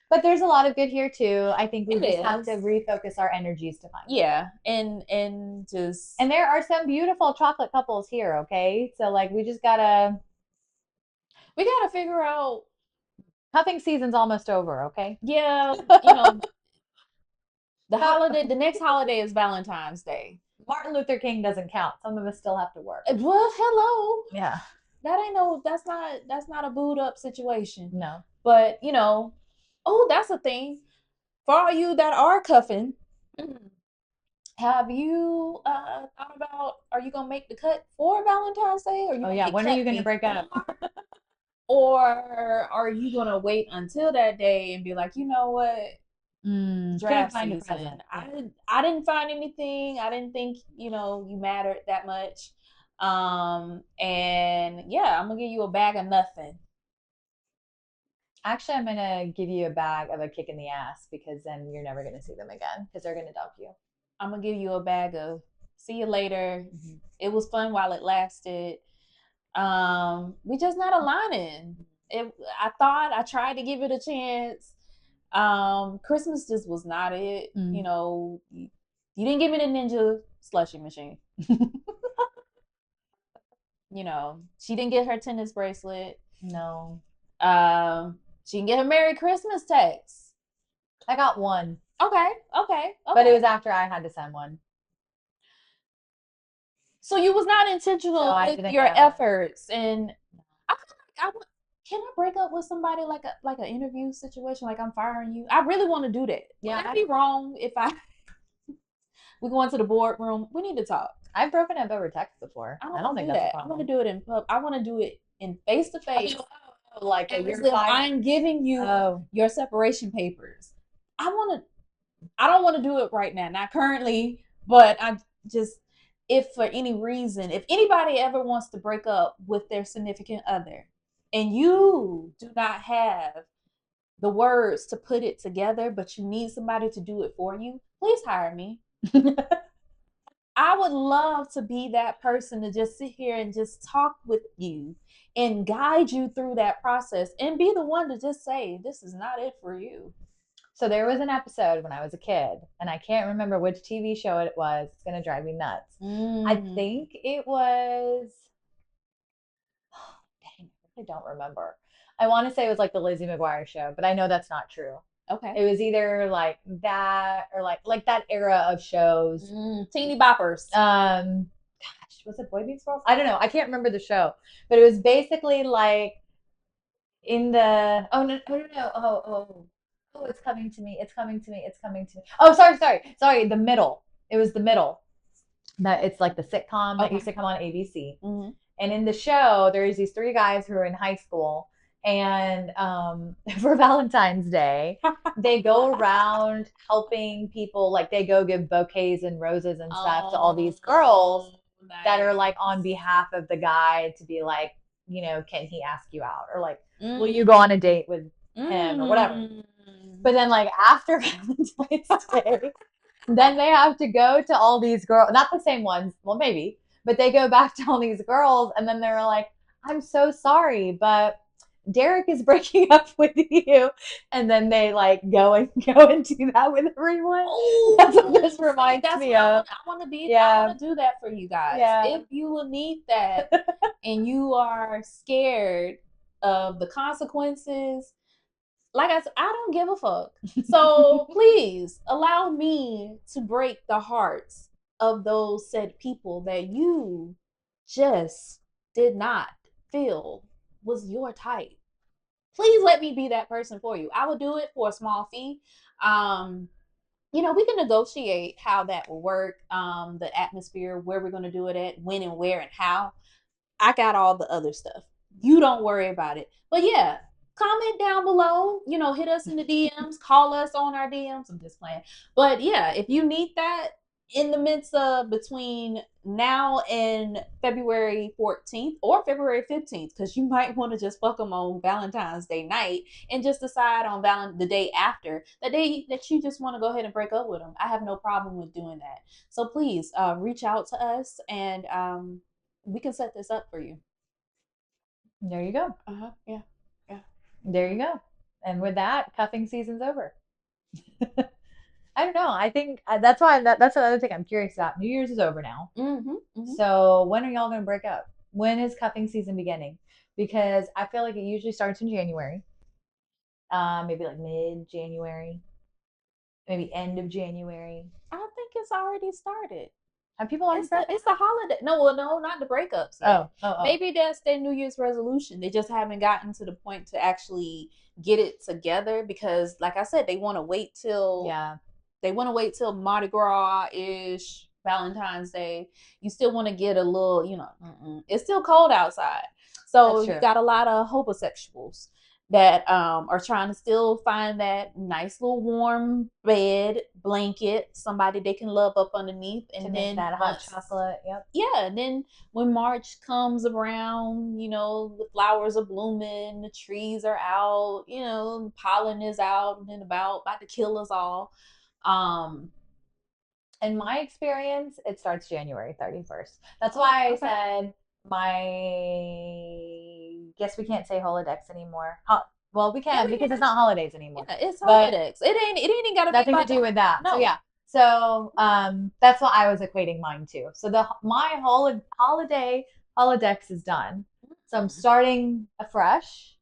But there's a lot of good here too. I think we just have to refocus our energies to find. Yeah, and there are some beautiful chocolate couples here. Okay, so like we gotta figure out. Cuffing season's almost over. Okay. Yeah, the next holiday is Valentine's Day. Martin Luther King doesn't count. Some of us still have to work. Well, hello. Yeah. That's not a booed up situation. No. But that's a thing. For all you that are cuffing, have you thought about, are you gonna make the cut for Valentine's Day? Or when are you gonna break up? Or are you gonna wait until that day and be like, you know what? Draft season. I didn't find anything. I didn't think you mattered that much. And yeah, I'm gonna give you a bag of nothing. Actually, I'm gonna give you a bag of a kick in the ass because then you're never gonna see them again because they're gonna dump you. I'm gonna give you a bag of see you later. It was fun while it lasted. We just not aligning. I tried to give it a chance. Christmas just was not it. You know, you didn't give me the ninja slushy machine. You know, she didn't get her tennis bracelet. No. She didn't get her Merry Christmas text. I got one. Okay. But it was after I had to send one. So you was not intentional with your efforts, and I feel like can I break up with somebody like an interview situation, like I'm firing you? I really want to do that. Yeah, would that be wrong if we go into the boardroom? We need to talk. I've broken up over text before. I don't think that's a problem. I want to do it in pub. I want to do it in face to face. Like I'm giving you your separation papers. I don't want to do it right now, not currently, but I just, if for any reason, if anybody ever wants to break up with their significant other and you do not have the words to put it together, but you need somebody to do it for you, please hire me. I would love to be that person to just sit here and just talk with you and guide you through that process and be the one to just say, this is not it for you. So there was an episode when I was a kid, and I can't remember which TV show it was. It's going to drive me nuts. I think it was, dang, I don't remember. I want to say it was like the Lizzie McGuire show, but I know that's not true. Okay. It was either like that or like that era of shows. Teeny boppers. Gosh, was it Boy Meets World? I don't know. I can't remember the show, but it was basically like in the Oh, it's coming to me. It's coming to me. It's coming to me. Oh, sorry. The middle. It was the middle. That it's like the sitcom that used to come on ABC. And in the show, there's these three guys who are in high school, and for Valentine's Day, they go around helping people. Like they go give bouquets and roses and stuff to all these girls that are like on behalf of the guy to be like, you know, can he ask you out, or like, will you go on a date with him or whatever. But then like after Valentine's Day, then they have to go to all these girls, not the same ones, well maybe, but they go back to all these girls, and then they're like, I'm so sorry, but Derek is breaking up with you. And then they like go and do that with everyone. Ooh, that's what this reminds me of. I want to do that for you guys. Yeah. If you will need that and you are scared of the consequences, like I said, I don't give a fuck. So please allow me to break the hearts of those said people that you just did not feel was your type. Please let me be that person for you. I will do it for a small fee. You know, we can negotiate how that will work, the atmosphere, where we're going to do it at, when and where and how. I got all the other stuff. You don't worry about it. But yeah, comment down below, you know, hit us in the DMs, call us on our DMs. I'm just playing. But yeah, if you need that in the midst of between now and February 14th or February 15th, because you might want to just fuck them on Valentine's Day night and just decide on the day after, the day that you just want to go ahead and break up with them. I have no problem with doing that. So please reach out to us, and we can set this up for you. There you go. Yeah. There you go. And with that, cuffing season's over. I don't know. I think that's why that's another thing I'm curious about. New Year's is over now. So when are y'all going to break up? When is cuffing season beginning? Because I feel like it usually starts in January. Maybe like mid-January. Maybe end of January. I think it's already started. Have people already started? It's the holiday. No, not the breakups yet. Oh. Maybe that's their New Year's resolution. They just haven't gotten to the point to actually get it together because, like I said, they want to wait till Mardi Gras-ish, Valentine's Day. You still want to get a little, you know, it's still cold outside. So you got a lot of homosexuals that are trying to still find that nice little warm bed, blanket, somebody they can love up underneath. And then that hot chocolate. Yep. Yeah. And then when March comes around, you know, the flowers are blooming, the trees are out, you know, pollen is out and about to kill us all. in my experience, it starts January 31st. That's why I said guess we can't say holodex anymore. Well, we can because it's not holidays anymore. Yeah, it's But holidex. It ain't even got nothing to do with that. No. So yeah. So that's what I was equating mine to. So my holiday holodex is done. So I'm starting afresh,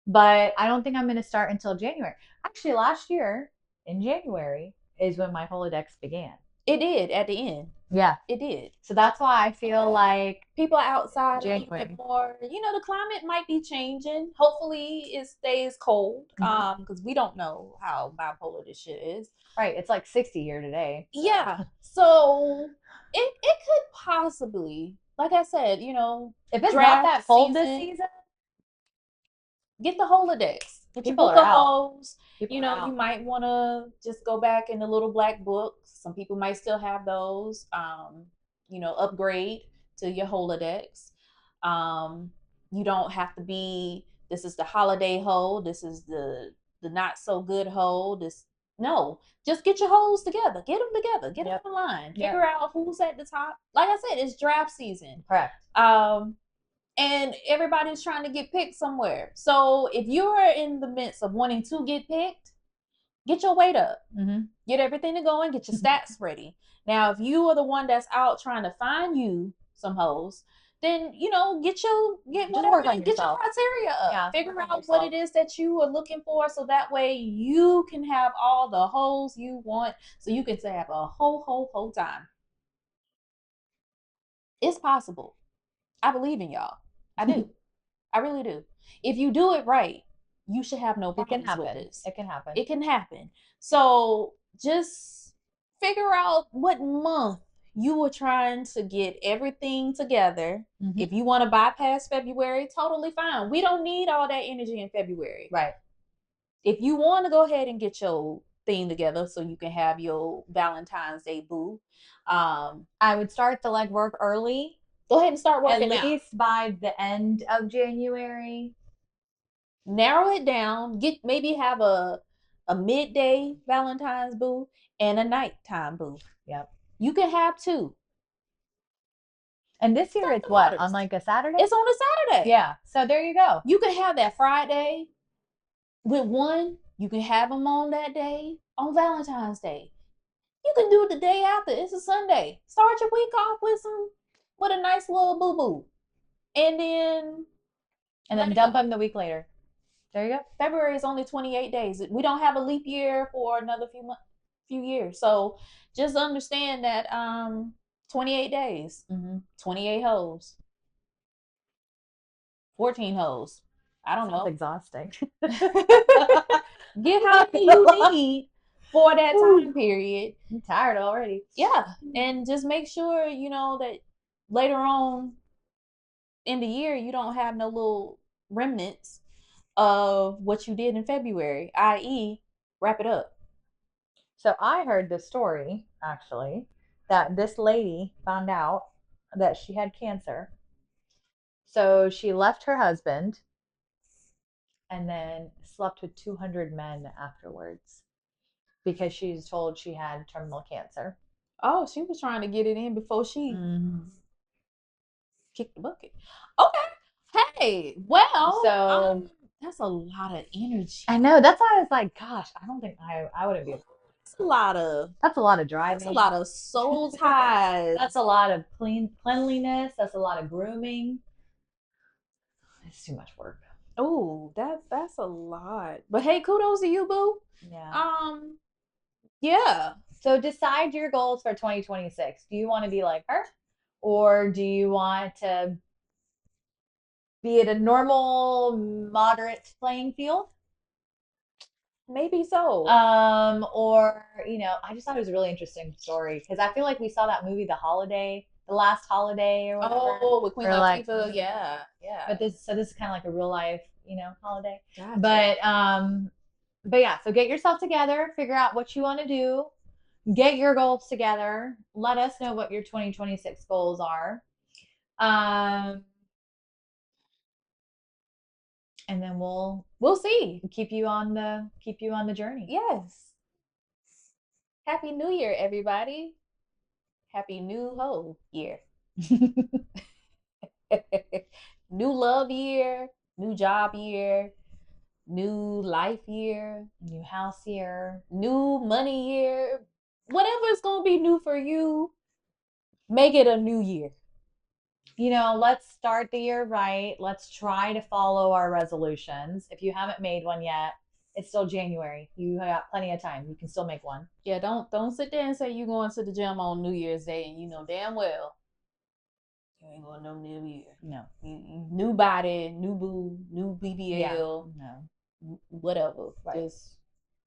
but I don't think I'm going to start until January. Actually, last year in January is when my holodex began. It did at the end. Yeah, it did. So that's why I feel like people outside January. a little bit more. You know, the climate might be changing. Hopefully, it stays cold. Because we don't know how bipolar this shit is. Right, it's like 60 here today. Yeah, so it could possibly, like I said, you know, if it's not that cold this season, get the holodex. People are out. You know, you might want to just go back in the little black books. Some people might still have those. You know, upgrade to your holodex. You don't have to be. This is the holiday hole. This is the not so good hole. No, just get your holes together. Get them together. Get them in line. Figure out who's at the top. Like I said, it's draft season. Correct. And everybody's trying to get picked somewhere. So if you're in the midst of wanting to get picked, get your weight up. Get everything to go and get your stats ready. Now, if you are the one that's out trying to find you some hoes, then get your criteria up. Yeah, figure out what it is that you are looking for, so that way you can have all the hoes you want, so you can have a whole time. It's possible. I believe in y'all. I do. I really do. If you do it right, you should have no problems with this. It can happen. It can happen. So just figure out what month you were trying to get everything together. If you want to bypass February, totally fine. We don't need all that energy in February. Right. If you want to go ahead and get your thing together so you can have your Valentine's Day boo, I would start the legwork early. Go ahead and start working at least by the end of January. Narrow it down. Maybe have a midday Valentine's boo and a nighttime boo. Yep. You can have two. And this year it's what? On like a Saturday? It's on a Saturday. Yeah. So there you go. You can have that Friday with one. You can have them on that day on Valentine's Day. You can do it the day after. It's a Sunday. Start your week off with a nice little boo-boo. And then dump them the week later. There you go. February is only 28 days. We don't have a leap year for another few years. So just understand that 28 days, 28 hoes, 14 hoes. I don't know. That's exhausting. Get how many you need for that time period. I'm tired already. Yeah. And just make sure, that later on in the year, you don't have no little remnants of what you did in February, i.e., wrap it up. So I heard the story, actually, that this lady found out that she had cancer. So she left her husband and then slept with 200 men afterwards because she was told she had terminal cancer. Oh, she was trying to get it in before she kicked the bucket. Okay. Hey, well, so that's a lot of energy. I know. That's why I was like, gosh, I don't think I wouldn't be. That's a lot of driving. That's a lot of soul ties. That's a lot of cleanliness. That's a lot of grooming. It's too much work. Oh, that's a lot. But hey, kudos to you, boo. Yeah. Yeah. So decide your goals for 2026. Do you want to be like her, or do you want to be at a normal, moderate playing field? Maybe so. Or I just thought it was a really interesting story because I feel like we saw that movie, The Last Holiday, or whatever. Oh, with Queen Latifah, yeah. But this is kind of like a real life, holiday. Gotcha. But yeah, so get yourself together, figure out what you want to do, get your goals together. Let us know what your 2026 goals are. And then we'll see. Keep you on the journey. Yes. Happy New Year, everybody. Happy New Ho year. New love year, new job year, new life year, new house year, new money year. Whatever is going to be new for you, make it a new year. You know, let's start the year right. Let's try to follow our resolutions. If you haven't made one yet, it's still January. You got plenty of time. You can still make one. Yeah, don't sit there and say you're going to the gym on New Year's Day and you know damn well you ain't going no New Year. No. New body, new boo, new BBL. Yeah, no. Whatever. Right. Just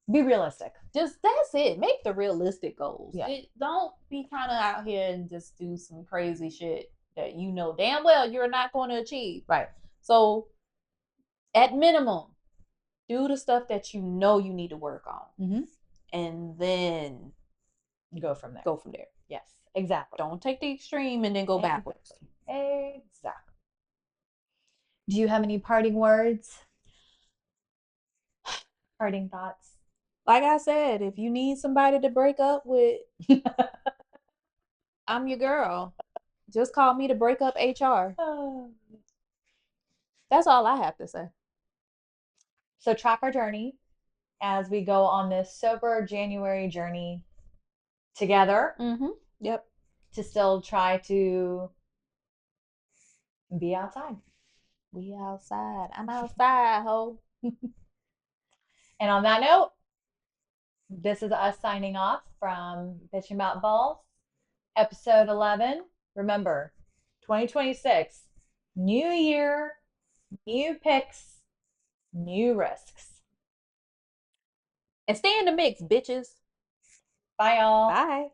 be realistic. Just that's it. Make the realistic goals. Yeah. Don't be trying to out here and just do some crazy shit that you know damn well you're not going to achieve. Right. So at minimum, do the stuff that you know you need to work on. And then go from there. Yes, exactly. Don't take the extreme and then go backwards. Exactly. Do you have any parting words? Parting thoughts? Like I said, if you need somebody to break up with, I'm your girl. Just call me to break up HR. That's all I have to say. So track our journey as we go on this sober January journey together. Yep. To still try to be outside. We outside. I'm outside, ho. And on that note, this is us signing off from Bitchin' About Balls, episode 11. Remember, 2026, new year, new picks, new risks. And stay in the mix, bitches. Bye, y'all. Bye.